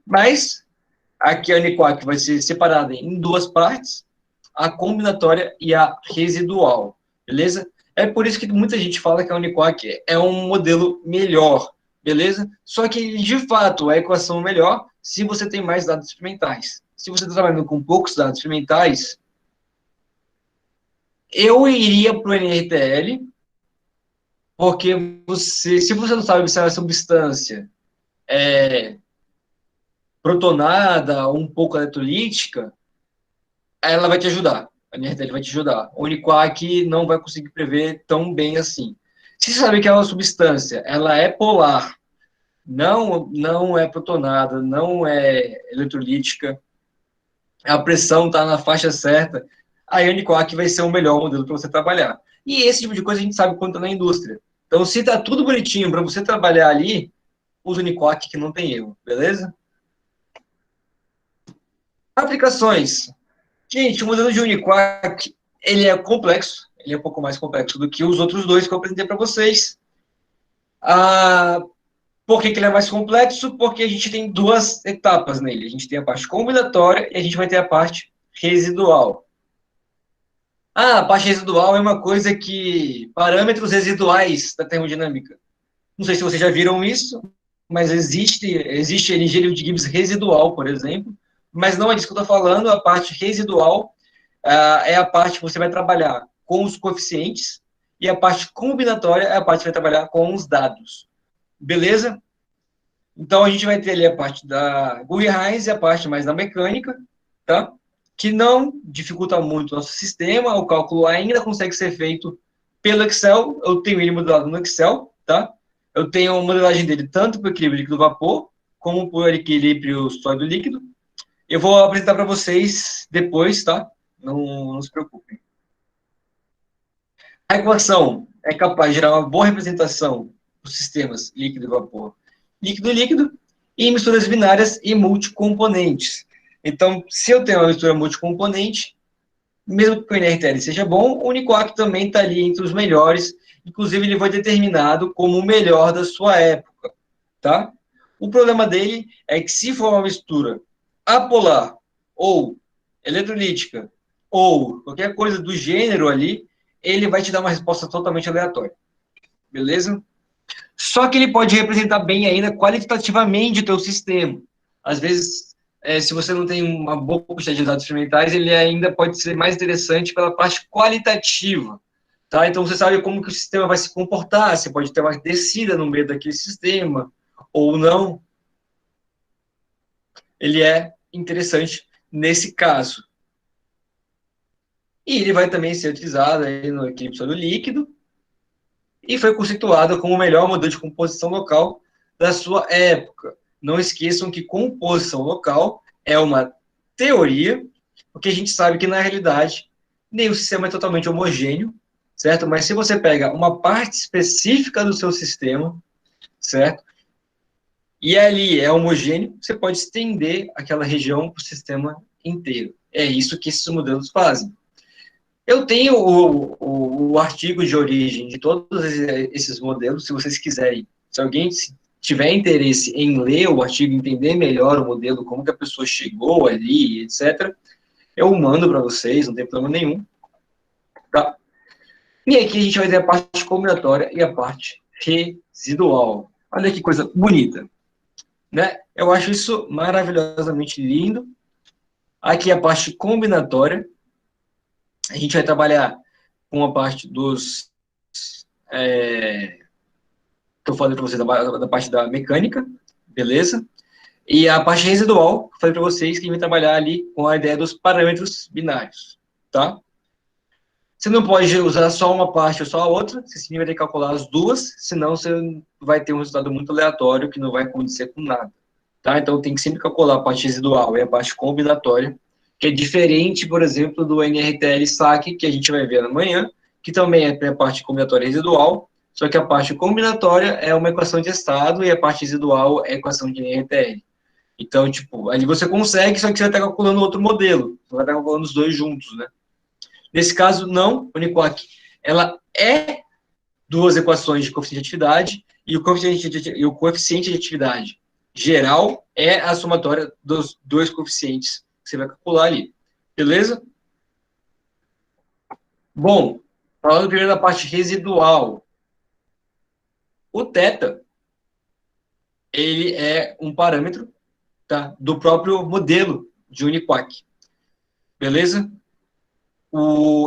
Mas, aqui a Uniquark vai ser separada em duas partes, a combinatória e a residual, beleza? É por isso que muita gente fala que a Uniquark é um modelo melhor, beleza? Só que, de fato, a equação é melhor se você tem mais dados experimentais. Se você está trabalhando com poucos dados experimentais, eu iria para o NRTL, porque se você não sabe se a substância é protonada ou um pouco eletrolítica, ela vai te ajudar. A NRTL vai te ajudar. O Uniquark não vai conseguir prever tão bem assim. Se você sabe que é uma substância, ela é polar, não é protonada, não é eletrolítica, a pressão está na faixa certa, a Uniquark vai ser o melhor modelo para você trabalhar. E esse tipo de coisa a gente sabe quando está na indústria. Então, se está tudo bonitinho para você trabalhar ali, usa o Uniquark que não tem erro, beleza? Aplicações. Gente, o modelo de Uniquark, ele é complexo, ele é um pouco mais complexo do que os outros dois que eu apresentei para vocês. Por que ele é mais complexo? Porque a gente tem duas etapas nele. A gente tem a parte combinatória e a gente vai ter a parte residual. A parte residual é uma coisa que... Parâmetros residuais da termodinâmica. Não sei se vocês já viram isso, mas existe engenharia de Gibbs residual, por exemplo, mas não é disso que eu estou falando. A parte residual é a parte que você vai trabalhar com os coeficientes, e a parte combinatória é a parte que vai trabalhar com os dados. Beleza? Então, a gente vai ter ali a parte da Guggenheim e a parte mais da mecânica, tá? Que não dificulta muito o nosso sistema, o cálculo ainda consegue ser feito pelo Excel. Eu tenho ele modelado no Excel, tá? Eu tenho a modelagem dele tanto para o equilíbrio líquido-vapor, como para o equilíbrio sólido-líquido. Eu vou apresentar para vocês depois, tá? Não se preocupem. A equação é capaz de gerar uma boa representação dos sistemas líquido e vapor, líquido e líquido, e misturas binárias e multicomponentes. Então, se eu tenho uma leitura multicomponente, mesmo que o NRTL seja bom, o Unicoac também está ali entre os melhores, inclusive ele foi determinado como o melhor da sua época, tá? O problema dele é que se for uma mistura apolar ou eletrolítica ou qualquer coisa do gênero ali, ele vai te dar uma resposta totalmente aleatória, beleza? Só que ele pode representar bem ainda qualitativamente o teu sistema. Às vezes, se você não tem uma boa quantidade de dados experimentais, ele ainda pode ser mais interessante pela parte qualitativa. Tá? Então, você sabe como que o sistema vai se comportar, você pode ter uma descida no meio daquele sistema, ou não. Ele é interessante nesse caso. E ele vai também ser utilizado aí no eclipse do líquido, e foi conceituado como o melhor modelo de composição local da sua época. Não esqueçam que composição local é uma teoria, porque a gente sabe que, na realidade, nenhum sistema é totalmente homogêneo, certo? Mas se você pega uma parte específica do seu sistema, certo? E ali é homogêneo, você pode estender aquela região para o sistema inteiro. É isso que esses modelos fazem. Eu tenho o artigo de origem de todos esses modelos, se vocês quiserem. Se alguém tiver interesse em ler o artigo, entender melhor o modelo, como que a pessoa chegou ali, etc., eu mando para vocês, não tem problema nenhum. Tá? E aqui a gente vai ter a parte combinatória e a parte residual. Olha que coisa bonita. Né? Eu acho isso maravilhosamente lindo. Aqui a parte combinatória. A gente vai trabalhar com a parte dos... que eu falei para vocês, da parte da mecânica, beleza? E a parte residual, que eu falei para vocês, que a gente vai trabalhar ali com a ideia dos parâmetros binários, tá? Você não pode usar só uma parte ou só a outra, você sim vai ter que calcular as duas, senão você vai ter um resultado muito aleatório que não vai acontecer com nada, tá? Então tem que sempre calcular a parte residual e a parte combinatória, que é diferente, por exemplo, do NRTL SAC, que a gente vai ver amanhã, que também é a parte combinatória residual, só que a parte combinatória é uma equação de estado e a parte residual é a equação de NRTL. Então, tipo, ali você consegue, só que você vai estar calculando outro modelo, você vai estar calculando os dois juntos, né? Nesse caso, não, Unicoac, ela é duas equações de coeficiente de atividade e o coeficiente de atividade geral é a somatória dos dois coeficientes que você vai calcular ali. Beleza? Bom, falando primeiro da parte residual. O θ, ele é um parâmetro, tá, do próprio modelo de Unicoac. Beleza?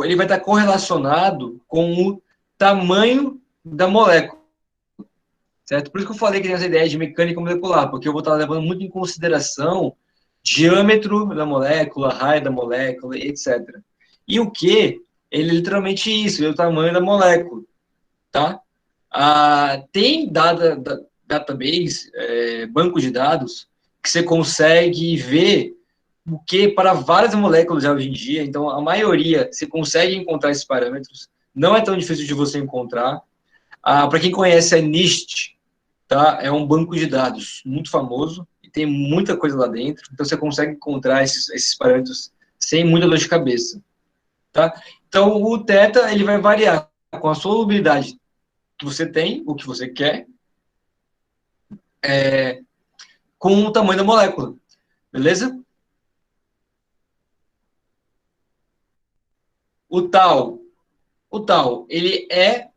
Ele vai estar correlacionado com o tamanho da molécula. Certo? Por isso que eu falei que tem essa ideia de mecânica molecular, porque eu vou estar levando muito em consideração diâmetro da molécula, raio da molécula, etc. E o Q, ele é literalmente isso, ele é o tamanho da molécula, tá? Tem database, banco de dados, que você consegue ver o que para várias moléculas já hoje em dia, então a maioria você consegue encontrar esses parâmetros, não é tão difícil de você encontrar. Para quem conhece a NIST, tá? É um banco de dados muito famoso e tem muita coisa lá dentro, então você consegue encontrar esses parâmetros sem muita dor de cabeça, tá? Então, o θ, ele vai variar com a solubilidade que você tem, o que você quer, com o tamanho da molécula, beleza? O tal, ele é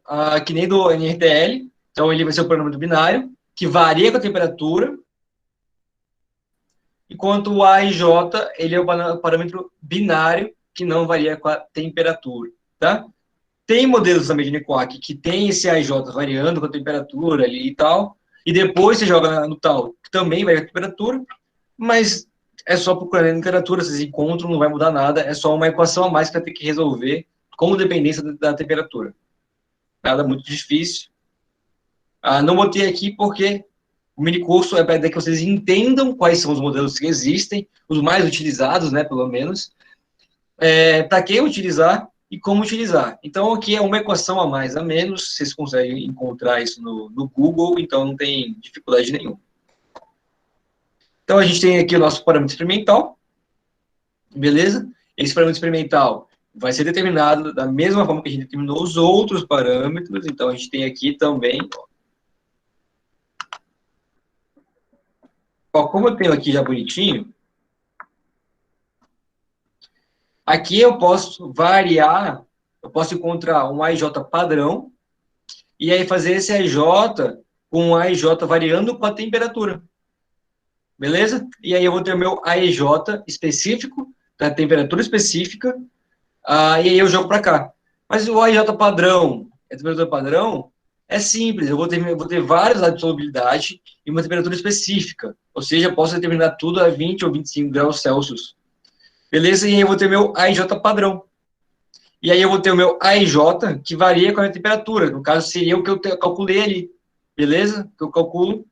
que nem do NRTL, então ele vai ser o parâmetro binário, que varia com a temperatura, enquanto o A e J, ele é o parâmetro binário, que não varia com a temperatura, tá? Tem modelos também de Unicoac que tem esse A e J variando com a temperatura ali e tal, e depois você joga no tal, que também varia com a temperatura, mas é só procurar na literatura, vocês encontram, não vai mudar nada, é só uma equação a mais que vai ter que resolver como dependência da temperatura. Nada muito difícil. Não botei aqui porque o mini curso é para que vocês entendam quais são os modelos que existem, os mais utilizados, né, pelo menos, para quem utilizar e como utilizar. Então, aqui é uma equação a mais, a menos, vocês conseguem encontrar isso no Google, então não tem dificuldade nenhuma. Então, a gente tem aqui o nosso parâmetro experimental, Beleza? Esse parâmetro experimental vai ser determinado da mesma forma que a gente determinou os outros parâmetros. Então, a gente tem aqui também, ó, como eu tenho aqui já bonitinho, aqui eu posso variar, eu posso encontrar um AIJ padrão, e aí fazer esse AIJ com um AIJ variando com a temperatura. Beleza? E aí eu vou ter o meu AIJ específico, da temperatura específica, e aí eu jogo para cá. Mas o AIJ padrão, a temperatura padrão, é simples, eu vou ter vários lados de solubilidade e uma temperatura específica. Ou seja, eu posso determinar tudo a 20 ou 25 graus Celsius. Beleza? E aí eu vou ter meu AIJ padrão. E aí eu vou ter o meu AIJ, que varia com a temperatura. No caso, seria o que eu calculei ali. Beleza? Que eu calculo.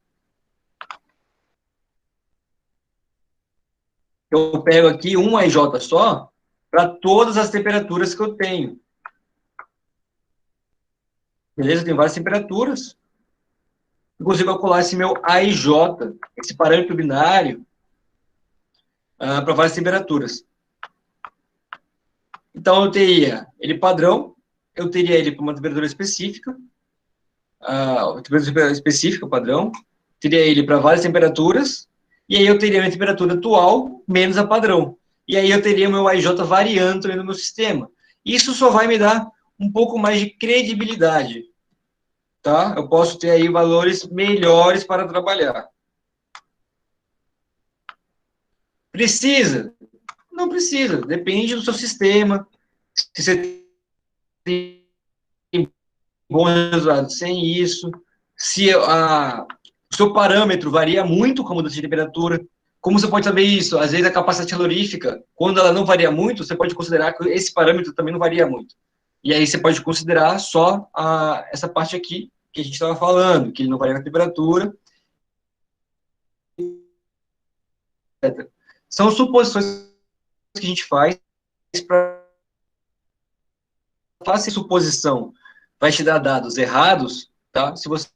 Eu pego aqui um AIJ só para todas as temperaturas que eu tenho. Beleza? Eu tenho várias temperaturas. Eu consigo calcular esse meu AIJ, esse parâmetro binário, para várias temperaturas. Então, eu teria ele padrão, eu teria ele para uma temperatura específica, temperatura específica, padrão, teria ele para várias temperaturas, e aí eu teria a minha temperatura atual menos a padrão. E aí eu teria o meu AIJ variando também no meu sistema. Isso só vai me dar um pouco mais de credibilidade, tá? Eu posso ter aí valores melhores para trabalhar. Precisa? Não precisa, depende do seu sistema. Se você tem bons resultados sem isso, se o seu parâmetro varia muito com a mudança de temperatura. Como você pode saber isso? Às vezes a capacidade calorífica, quando ela não varia muito, você pode considerar que esse parâmetro também não varia muito. E aí você pode considerar só essa parte aqui que a gente estava falando, que ele não varia na temperatura, etc. São suposições que a gente faz para fazer suposição. Vai te dar dados errados, tá? Se você,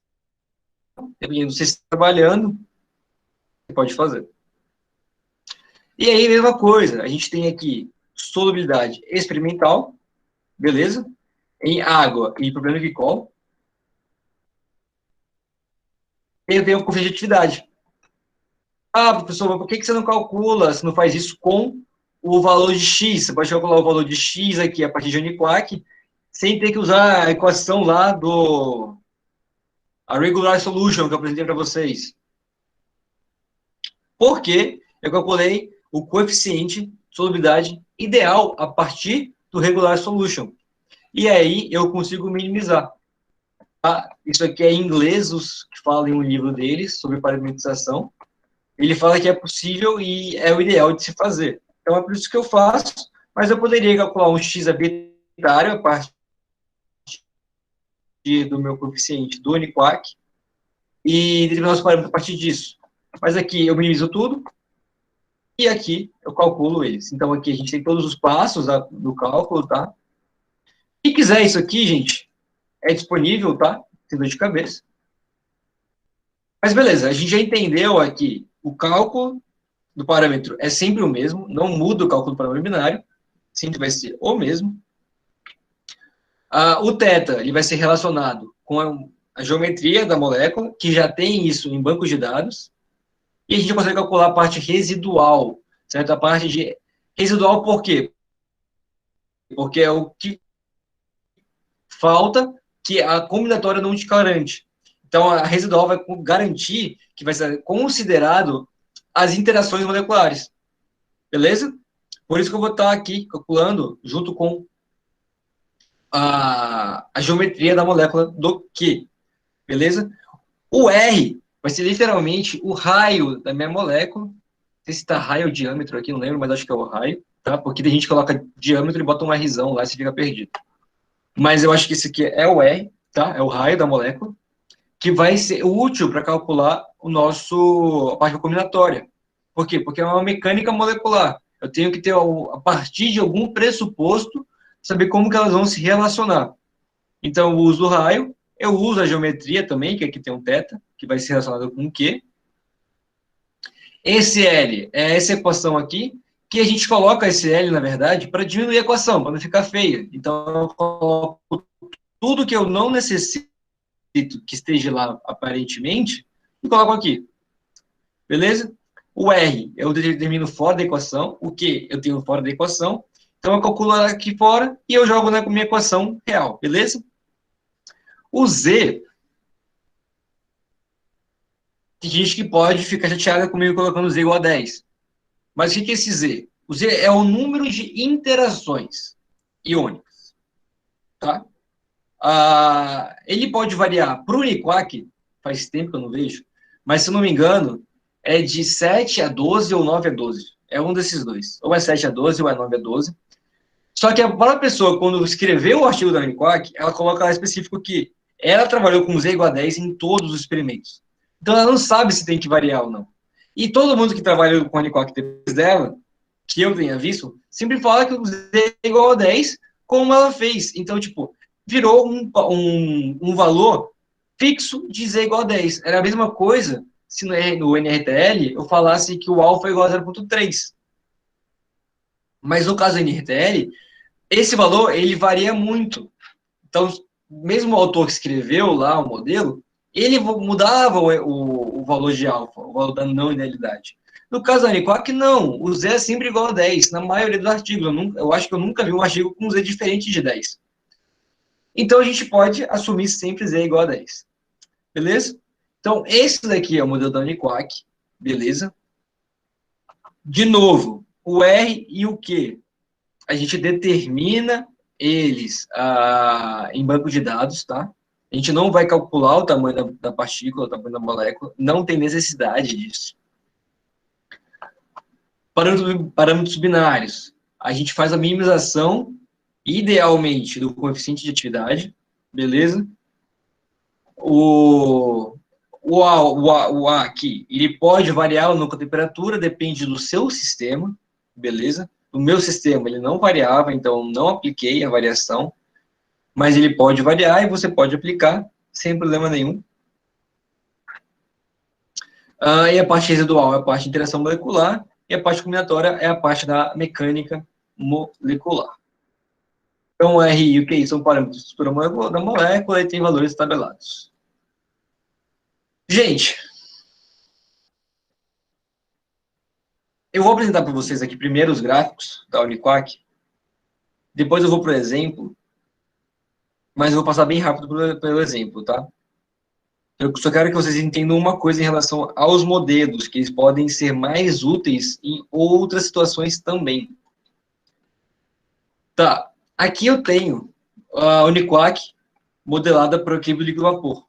dependendo do que você está trabalhando, você pode fazer. E aí, mesma coisa, a gente tem aqui solubilidade experimental, beleza? Em água e problema de glicol. E eu tenho a coeficiente de atividade. Ah, professor, mas por que você não calcula, você não faz isso com o valor de x? Você pode calcular o valor de x aqui a partir de Uniquark, sem ter que usar a equação lá a regular solution que eu apresentei para vocês. Porque eu calculei o coeficiente de solubilidade ideal a partir do regular solution. E aí eu consigo minimizar. Tá? Isso aqui é em inglês, os que falam em um livro deles sobre parametrização. Ele fala que é possível e é o ideal de se fazer. Então é por isso que eu faço, mas eu poderia calcular um x arbitrário a partir do meu coeficiente do Uniquark e determinar os parâmetros a partir disso. Mas aqui eu minimizo tudo e aqui eu calculo eles. Então aqui a gente tem todos os passos do cálculo, tá? Se quiser isso aqui, gente, é disponível, tá? Sem dor de cabeça. Mas beleza, a gente já entendeu aqui o cálculo do parâmetro é sempre o mesmo, não muda o cálculo do parâmetro binário, sempre vai ser o mesmo. O θ ele vai ser relacionado com a geometria da molécula, que já tem isso em bancos de dados, e a gente consegue calcular a parte residual, certo? A parte de residual por quê? Porque é o que falta que a combinatória não te garante. Então, a residual vai garantir que vai ser considerado as interações moleculares. Beleza? Por isso que eu vou estar aqui calculando junto com a geometria da molécula do Q. Beleza? O R vai ser literalmente o raio da minha molécula. Não sei se está raio ou diâmetro aqui, não lembro, mas acho que é o raio, tá? Porque tem gente que coloca diâmetro e bota um Rzão lá e você fica perdido. Mas eu acho que esse aqui é o R, tá? É o raio da molécula, que vai ser útil para calcular a parte combinatória. Por quê? Porque é uma mecânica molecular. Eu tenho que ter, a partir de algum pressuposto, saber como que elas vão se relacionar. Então, eu uso o raio, eu uso a geometria também, que aqui tem um θ, que vai ser relacionado com o Q. Esse L é essa equação aqui, que a gente coloca esse L, na verdade, para diminuir a equação, para não ficar feia. Então, eu coloco tudo que eu não necessito que esteja lá, aparentemente, e coloco aqui. Beleza? O R eu determino fora da equação, o Q eu tenho fora da equação, então eu calculo aqui fora e eu jogo na minha equação real, beleza? O Z, tem gente que pode ficar chateada comigo colocando Z igual a 10. Mas o que é esse Z? O Z é o número de interações iônicas, tá? Ele pode variar para o Uniquark, faz tempo que eu não vejo, mas se eu não me engano, é de 7 a 12 ou 9 a 12. É um desses dois. Ou é 7 a 12 ou é 9 a 12. Só que a própria pessoa, quando escreveu o artigo da Uniquark, ela coloca lá específico que ela trabalhou com Z igual a 10 em todos os experimentos. Então ela não sabe se tem que variar ou não. E todo mundo que trabalhou com a Uniquark depois dela, que eu tenha visto, sempre fala que o Z é igual a 10, como ela fez. Então, tipo, virou um valor fixo de Z igual a 10. Era a mesma coisa se no NRTL eu falasse que o alfa é igual a 0,3. Mas no caso do NRTL, esse valor, ele varia muito. Então, mesmo o autor que escreveu lá o modelo, ele mudava o valor de alfa, o valor da não idealidade. No caso da Aniquac, não. O Z é sempre igual a 10, na maioria dos artigos. Eu acho que eu nunca vi um artigo com Z diferente de 10. Então, a gente pode assumir sempre Z igual a 10. Beleza? Então, esse daqui é o modelo da Aniquac. Beleza? De novo, o R e o Q. A gente determina eles em banco de dados, tá? A gente não vai calcular o tamanho da partícula, o tamanho da molécula, não tem necessidade disso. Parâmetros binários. A gente faz a minimização, idealmente, do coeficiente de atividade, beleza? O A aqui, ele pode variar ou não com a temperatura, depende do seu sistema, beleza? No meu sistema, ele não variava, então não apliquei a variação, mas ele pode variar e você pode aplicar sem problema nenhum. E a parte residual é a parte de interação molecular, e a parte combinatória é a parte da mecânica molecular. Então, o R e o QI são parâmetros de estrutura da molécula e tem valores tabelados. Gente, eu vou apresentar para vocês aqui primeiro os gráficos da Uniquark, depois eu vou para o exemplo, mas eu vou passar bem rápido pelo exemplo, tá? Eu só quero que vocês entendam uma coisa em relação aos modelos, que eles podem ser mais úteis em outras situações também. Tá, aqui eu tenho a Uniquark modelada para o equilíbrio líquido-vapor.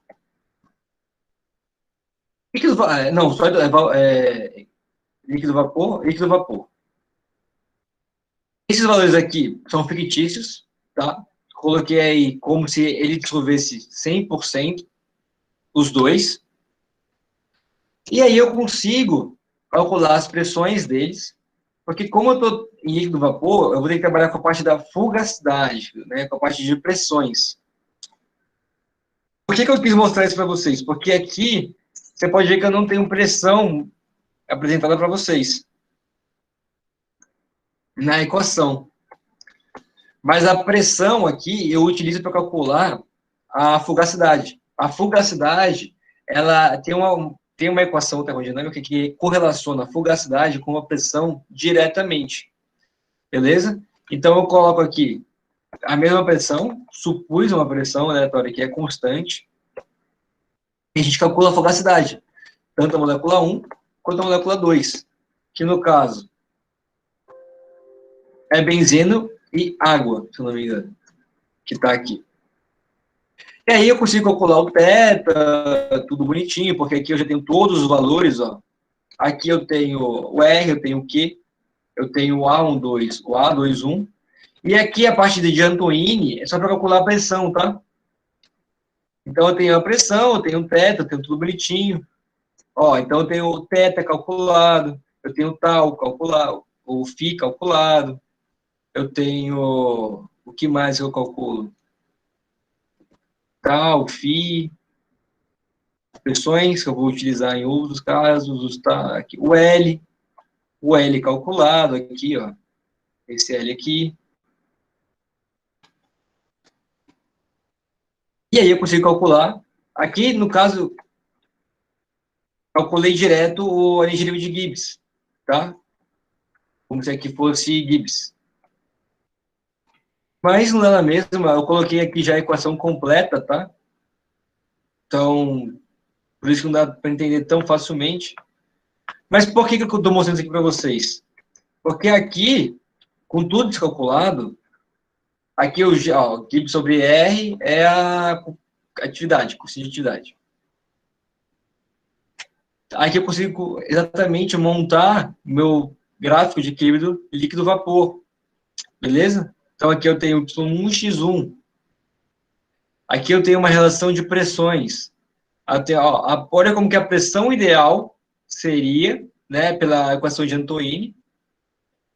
Não, só líquido-vapor, líquido-vapor. Esses valores aqui são fictícios, tá? Coloquei aí como se ele dissolvesse 100%, os dois. E aí eu consigo calcular as pressões deles, porque como eu estou em líquido vapor, eu vou ter que trabalhar com a parte da fugacidade, né, com a parte de pressões. Por que eu quis mostrar isso para vocês? Porque aqui você pode ver que eu não tenho pressão apresentada para vocês na equação. Mas a pressão aqui eu utilizo para calcular a fugacidade. A fugacidade, ela tem uma equação termodinâmica que correlaciona a fugacidade com a pressão diretamente. Beleza? Então, eu coloco aqui a mesma pressão, supus uma pressão aleatória que é constante, e a gente calcula a fugacidade, tanto a molécula 1 quanto a molécula 2, que no caso é benzeno e água, se eu não me engano, que está aqui. E aí eu consigo calcular o θ, tudo bonitinho, porque aqui eu já tenho todos os valores, ó. Aqui eu tenho o R, eu tenho o Q, eu tenho o A12, o A21, e aqui a parte de Antonini é só para calcular a pressão, tá? Então eu tenho a pressão, eu tenho o θ, eu tenho tudo bonitinho. Ó, então eu tenho o θ calculado, eu tenho o tal calculado, o φ calculado, eu tenho o que mais eu calculo? Tal, φ, pressões que eu vou utilizar em outros casos, tá aqui, o L, o L calculado aqui, ó, esse L aqui. E aí eu consigo calcular, aqui no caso, calculei direto a energia livre de Gibbs, tá? Como se aqui fosse Gibbs. Mas não é a mesma, eu coloquei aqui já a equação completa, tá? Então, por isso que não dá para entender tão facilmente. Mas por que eu estou mostrando isso aqui para vocês? Porque aqui, com tudo descalculado, aqui o Gibbs sobre R é a atividade, coeficiente de atividade. Aqui eu consigo exatamente montar meu gráfico de equilíbrio líquido-vapor, beleza? Então aqui eu tenho y1, x1. Aqui eu tenho uma relação de pressões. Até, ó, olha como que a pressão ideal seria, né, pela equação de Antoine.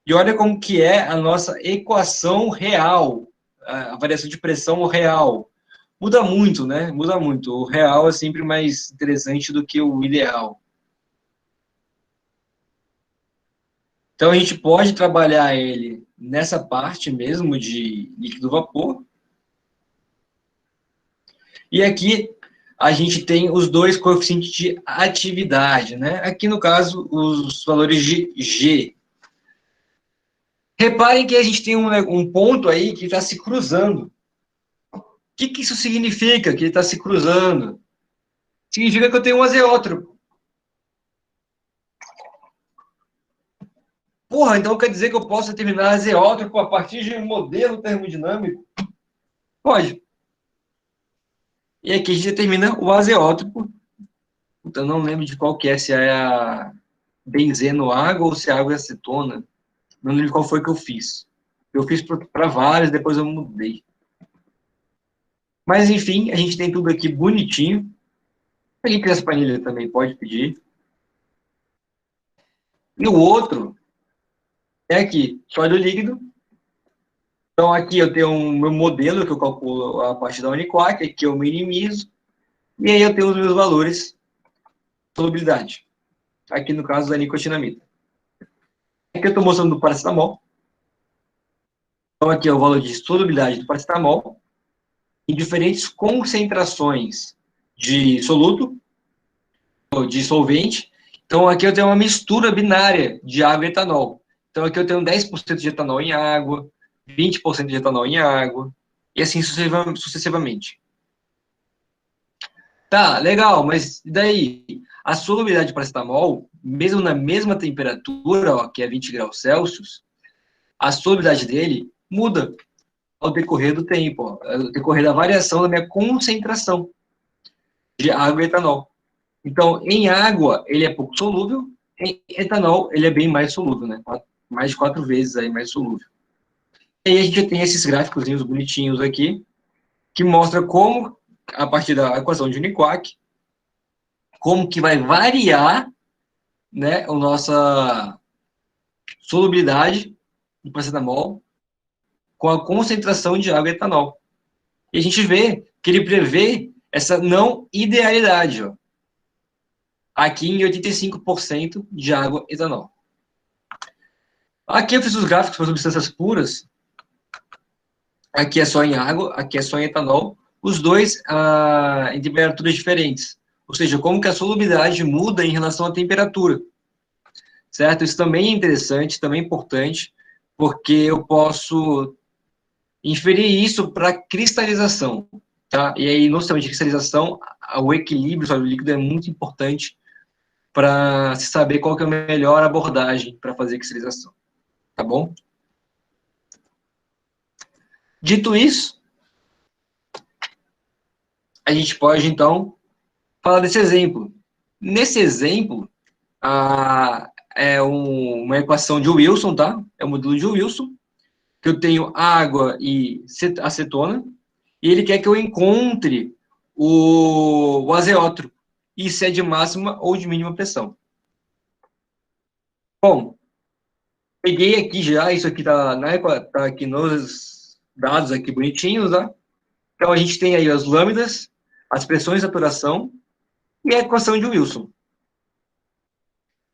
E olha como que é a nossa equação real, a variação de pressão real. Muda muito, né? Muda muito. O real é sempre mais interessante do que o ideal. Então, a gente pode trabalhar ele nessa parte mesmo de líquido-vapor. E aqui, a gente tem os dois coeficientes de atividade, né? Aqui, no caso, os valores de G. Reparem que a gente tem um ponto aí que está se cruzando. O que isso significa, que ele está se cruzando? Significa que eu tenho um azeótropo. Porra, então quer dizer que eu posso determinar azeótropo a partir de um modelo termodinâmico? Pode. E aqui a gente determina o azeótropo. Então, não lembro de qual que é, se é a benzeno água ou se é água e acetona. Não lembro qual foi que eu fiz. Eu fiz para vários, depois eu mudei. Mas, enfim, a gente tem tudo aqui bonitinho. Quem quiser essa planilha também pode pedir. E o outro é aqui, sólido líquido. Então, aqui eu tenho um meu modelo que eu calculo a partir da Uniquark, aqui eu minimizo. E aí eu tenho os meus valores de solubilidade. Aqui no caso da nicotinamida. Aqui eu estou mostrando do paracetamol. Então, aqui é o valor de solubilidade do paracetamol em diferentes concentrações de soluto, ou de solvente. Então, aqui eu tenho uma mistura binária de água e etanol. Então, aqui eu tenho 10% de etanol em água, 20% de etanol em água, e assim sucessivamente. Tá, legal, mas daí? A solubilidade de paracetamol, mesmo na mesma temperatura, ó, que é 20 graus Celsius, a solubilidade dele muda ao decorrer do tempo, ó, ao decorrer da variação da minha concentração de água e etanol. Então, em água, ele é pouco solúvel, em etanol, ele é bem mais solúvel, né? Mais de 4 vezes aí mais solúvel. E aí a gente tem esses gráficos bonitinhos aqui, que mostra como, a partir da equação de Uniquark, como que vai variar, né, a nossa solubilidade do paracetamol com a concentração de água e etanol. E a gente vê que ele prevê essa não idealidade, ó, aqui em 85% de água e etanol. Aqui eu fiz os gráficos para substâncias puras. Aqui é só em água, aqui é só em etanol. Os dois em temperaturas diferentes. Ou seja, como que a solubilidade muda em relação à temperatura. Certo? Isso também é interessante, também é importante, porque eu posso inferir isso para cristalização. Tá? E aí, no sistema de cristalização, o equilíbrio sólido líquido é muito importante para se saber qual que é a melhor abordagem para fazer cristalização. Tá bom? Dito isso, a gente pode, então, falar desse exemplo. Nesse exemplo, uma equação de Wilson, tá? É o modelo de Wilson, que eu tenho água e acetona, e ele quer que eu encontre o azeótropo, e se é de máxima ou de mínima pressão. Bom, peguei aqui já, isso aqui tá aqui nos dados aqui bonitinhos, tá? Então, a gente tem aí as lâmidas, as pressões de saturação e a equação de Wilson.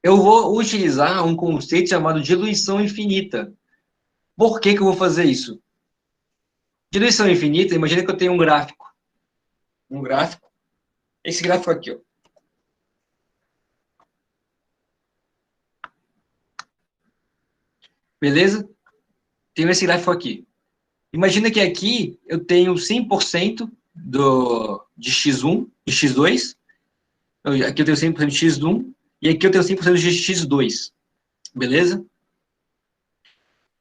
eu vou utilizar um conceito chamado diluição infinita. Por que que eu vou fazer isso? Diluição infinita, imagina que eu tenho um gráfico. Um gráfico. Esse gráfico aqui, ó. Beleza? Tenho esse gráfico aqui. Imagina que aqui eu tenho 100% de x1 e x2. Aqui eu tenho 100% de x1 e aqui eu tenho 100% de x2. Beleza?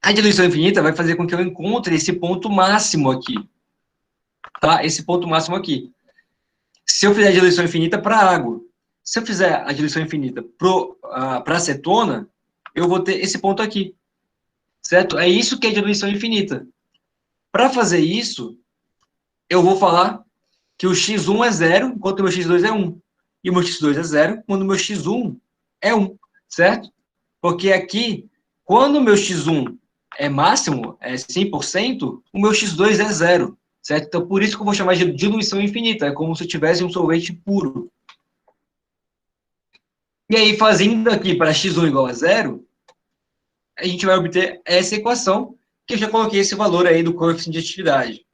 A diluição infinita vai fazer com que eu encontre esse ponto máximo aqui. Tá? Esse ponto máximo aqui. Se eu fizer a diluição infinita para água, se eu fizer a diluição infinita para acetona, eu vou ter esse ponto aqui. Certo? É isso que é diluição infinita. Para fazer isso, eu vou falar que o x1 é 0, enquanto o meu x2 é 1. E o meu x2 é 0, quando o meu x1 é 1. Certo? Porque aqui, quando o meu x1 é máximo, é 100%, o meu x2 é 0. Certo? Então, por isso que eu vou chamar de diluição infinita. É como se eu tivesse um sorvete puro. E aí, fazendo aqui para x1 igual a 0, a gente vai obter essa equação, que eu já coloquei esse valor aí do coeficiente de atividade.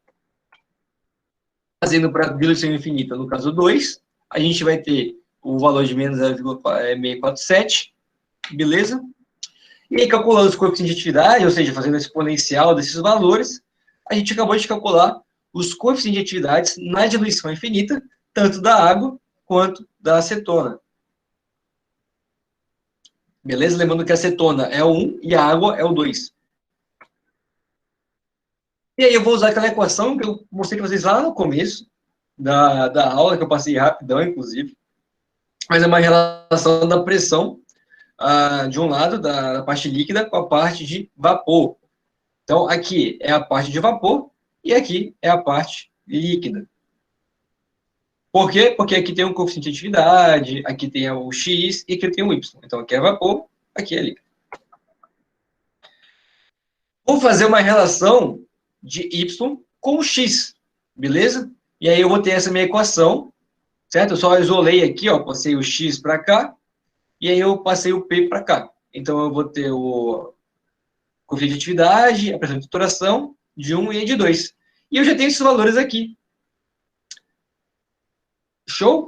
Fazendo para diluição infinita, no caso 2, a gente vai ter o valor de menos 0,647, beleza? E aí, calculando os coeficientes de atividade, ou seja, fazendo a exponencial desses valores, a gente acabou de calcular os coeficientes de atividades na diluição infinita, tanto da água quanto da acetona. Beleza? Lembrando que a acetona é o 1 e a água é o 2. E aí eu vou usar aquela equação que eu mostrei para vocês lá no começo da aula, que eu passei rapidão, inclusive. Mas é uma relação da pressão de um lado, da parte líquida, com a parte de vapor. Então, aqui é a parte de vapor e aqui é a parte líquida. Por quê? Porque aqui tem um coeficiente de atividade, aqui tem o X e aqui tem o Y. Então, aqui é vapor, aqui é líquido. Vou fazer uma relação de Y com o X, beleza? E aí eu vou ter essa minha equação, certo? Eu só isolei aqui, ó, passei o X para cá, e aí eu passei o P para cá. Então, eu vou ter o coeficiente de atividade, a pressão de saturação, de 1 e de 2. E eu já tenho esses valores aqui. Show?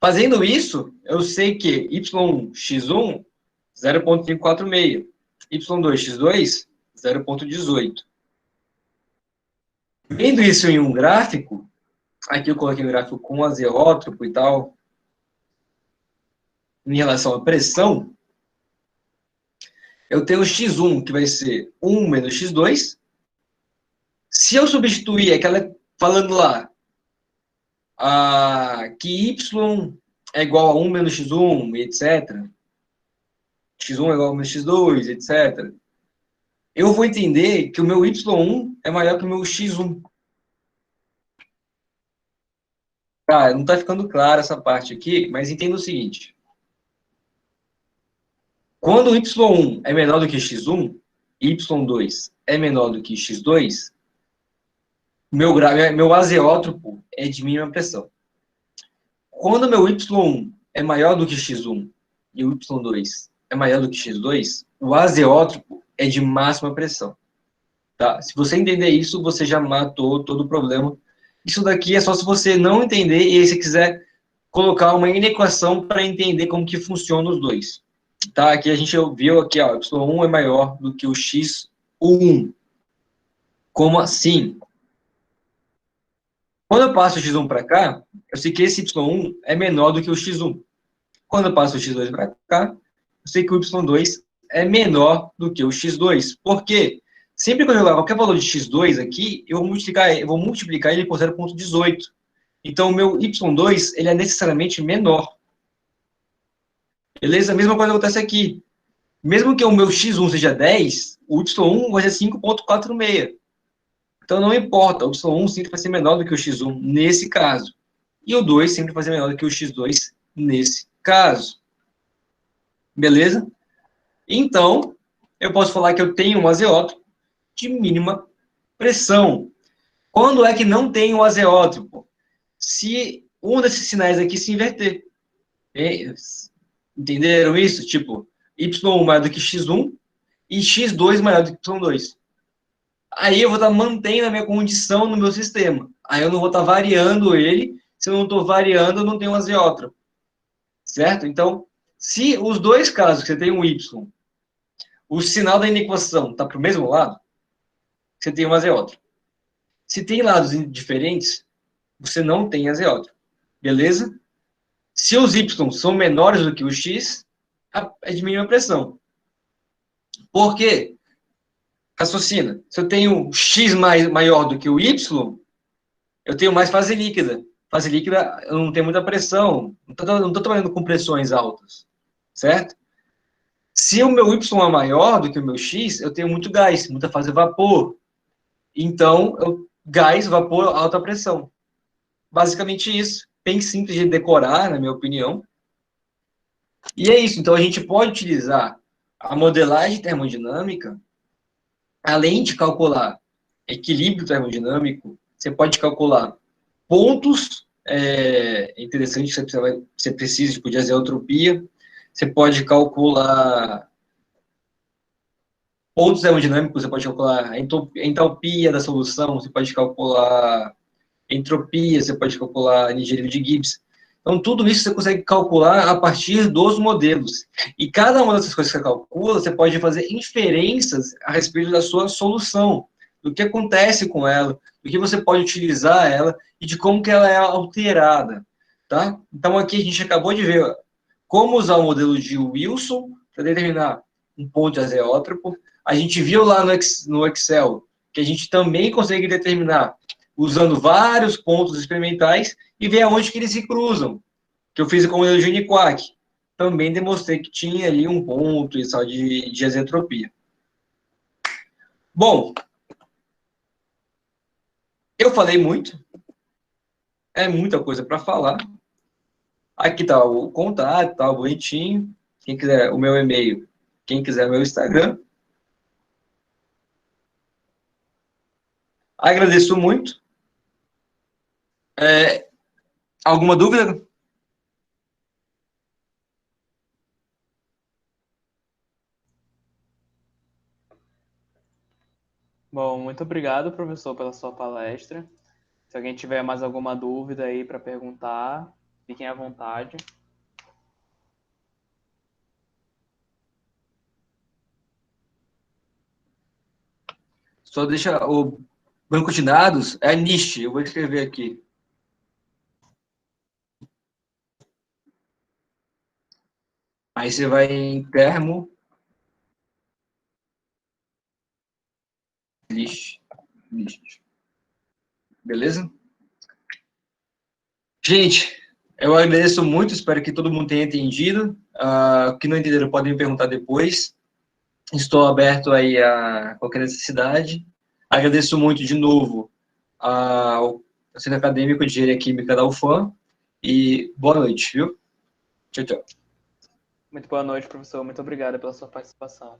Fazendo isso, eu sei que YX1, 0,546. Y2X2, 0,18. Vendo isso em um gráfico, aqui eu coloquei um gráfico com azeótropo e tal, em relação à pressão, eu tenho X1, que vai ser 1 menos X2. Se eu substituir aquela, falando lá, que Y é igual a 1 menos X1, etc. X1 é igual a menos X2, etc. Eu vou entender que o meu Y1 é maior que o meu X1. Cara, não está ficando claro essa parte aqui, mas entenda o seguinte. Quando o Y1 é menor do que X1, Y2 é menor do que X2, meu azeótropo é de mínima pressão. Quando meu Y1 é maior do que X1 e o Y2 é maior do que X2, o azeótropo é de máxima pressão. Tá? Se você entender isso, você já matou todo o problema. Isso daqui é só se você não entender e se quiser colocar uma inequação para entender como que funciona os dois. Tá? Aqui a gente viu aqui, ó, Y1 é maior do que o X1. Como assim? Quando eu passo o X1 para cá, eu sei que esse Y1 é menor do que o X1. Quando eu passo o X2 para cá, eu sei que o Y2 é menor do que o X2. Por quê? Sempre que eu jogar qualquer valor de X2 aqui, eu vou multiplicar ele por 0,18. Então, o meu Y2 ele é necessariamente menor. Beleza? A mesma coisa acontece aqui. Mesmo que o meu X1 seja 10, o Y1 vai ser 5,46. Então, não importa, o Y1 sempre vai ser menor do que o X1 nesse caso. E o 2 sempre vai ser menor do que o X2 nesse caso. Beleza? Então, eu posso falar que eu tenho um azeótropo de mínima pressão. Quando é que não tem um azeótropo? Se um desses sinais aqui se inverter. Entenderam isso? Tipo, y1 maior do que x1 e x2 maior do que y2. Aí eu vou estar mantendo a minha condição no meu sistema. Aí eu não vou estar variando ele. Se eu não estou variando, eu não tenho um azeótropo. Certo? Então, se os dois casos que você tem um y, o sinal da inequação está para o mesmo lado, você tem um azeótropo. Se tem lados diferentes, você não tem azeótropo. Beleza? Se os y são menores do que o x, é de mínima pressão. Por quê? Raciocina. Se eu tenho x maior do que o y, eu tenho mais fase líquida. Fase líquida, eu não tenho muita pressão. Não estou trabalhando com pressões altas. Certo? Se o meu y é maior do que o meu x, eu tenho muito gás, muita fase vapor. Então, gás, vapor, alta pressão. Basicamente isso. Bem simples de decorar, na minha opinião. E é isso. Então, a gente pode utilizar a modelagem termodinâmica, além de calcular equilíbrio termodinâmico, você pode calcular pontos interessantes que você precisa, tipo, de azeotropia. Você pode calcular pontos termodinâmicos, você pode calcular a entalpia da solução, você pode calcular entropia, você pode calcular engenharia de Gibbs. Então, tudo isso você consegue calcular a partir dos modelos. E cada uma dessas coisas que você calcula, você pode fazer inferências a respeito da sua solução, do que acontece com ela, do que você pode utilizar ela e de como que ela é alterada, tá? Então, aqui a gente acabou de ver como usar o modelo de Wilson para determinar um ponto de azeótropo. A gente viu lá no Excel que a gente também consegue determinar usando vários pontos experimentais e ver aonde que eles se cruzam. Que eu fiz com o modelo de Uniquark. Também demonstrei que tinha ali um ponto e tal de azeotropia. Bom, eu falei muito. É muita coisa para falar. Aqui está o contato, tá bonitinho. Quem quiser o meu e-mail, quem quiser o meu Instagram. Agradeço muito. Alguma dúvida? Bom, muito obrigado, professor, pela sua palestra. Se alguém tiver mais alguma dúvida aí para perguntar, fiquem à vontade. Só deixa o banco de dados, é NIST, eu vou escrever aqui. Aí você vai em termo, list. Beleza? Gente, eu agradeço muito, espero que todo mundo tenha entendido. Que não entenderam, podem me perguntar depois. Estou aberto aí a qualquer necessidade. Agradeço muito de novo ao Centro Acadêmico de Engenharia Química da UFAM e boa noite, viu? Tchau, tchau. Muito boa noite, professor. Muito obrigado pela sua participação.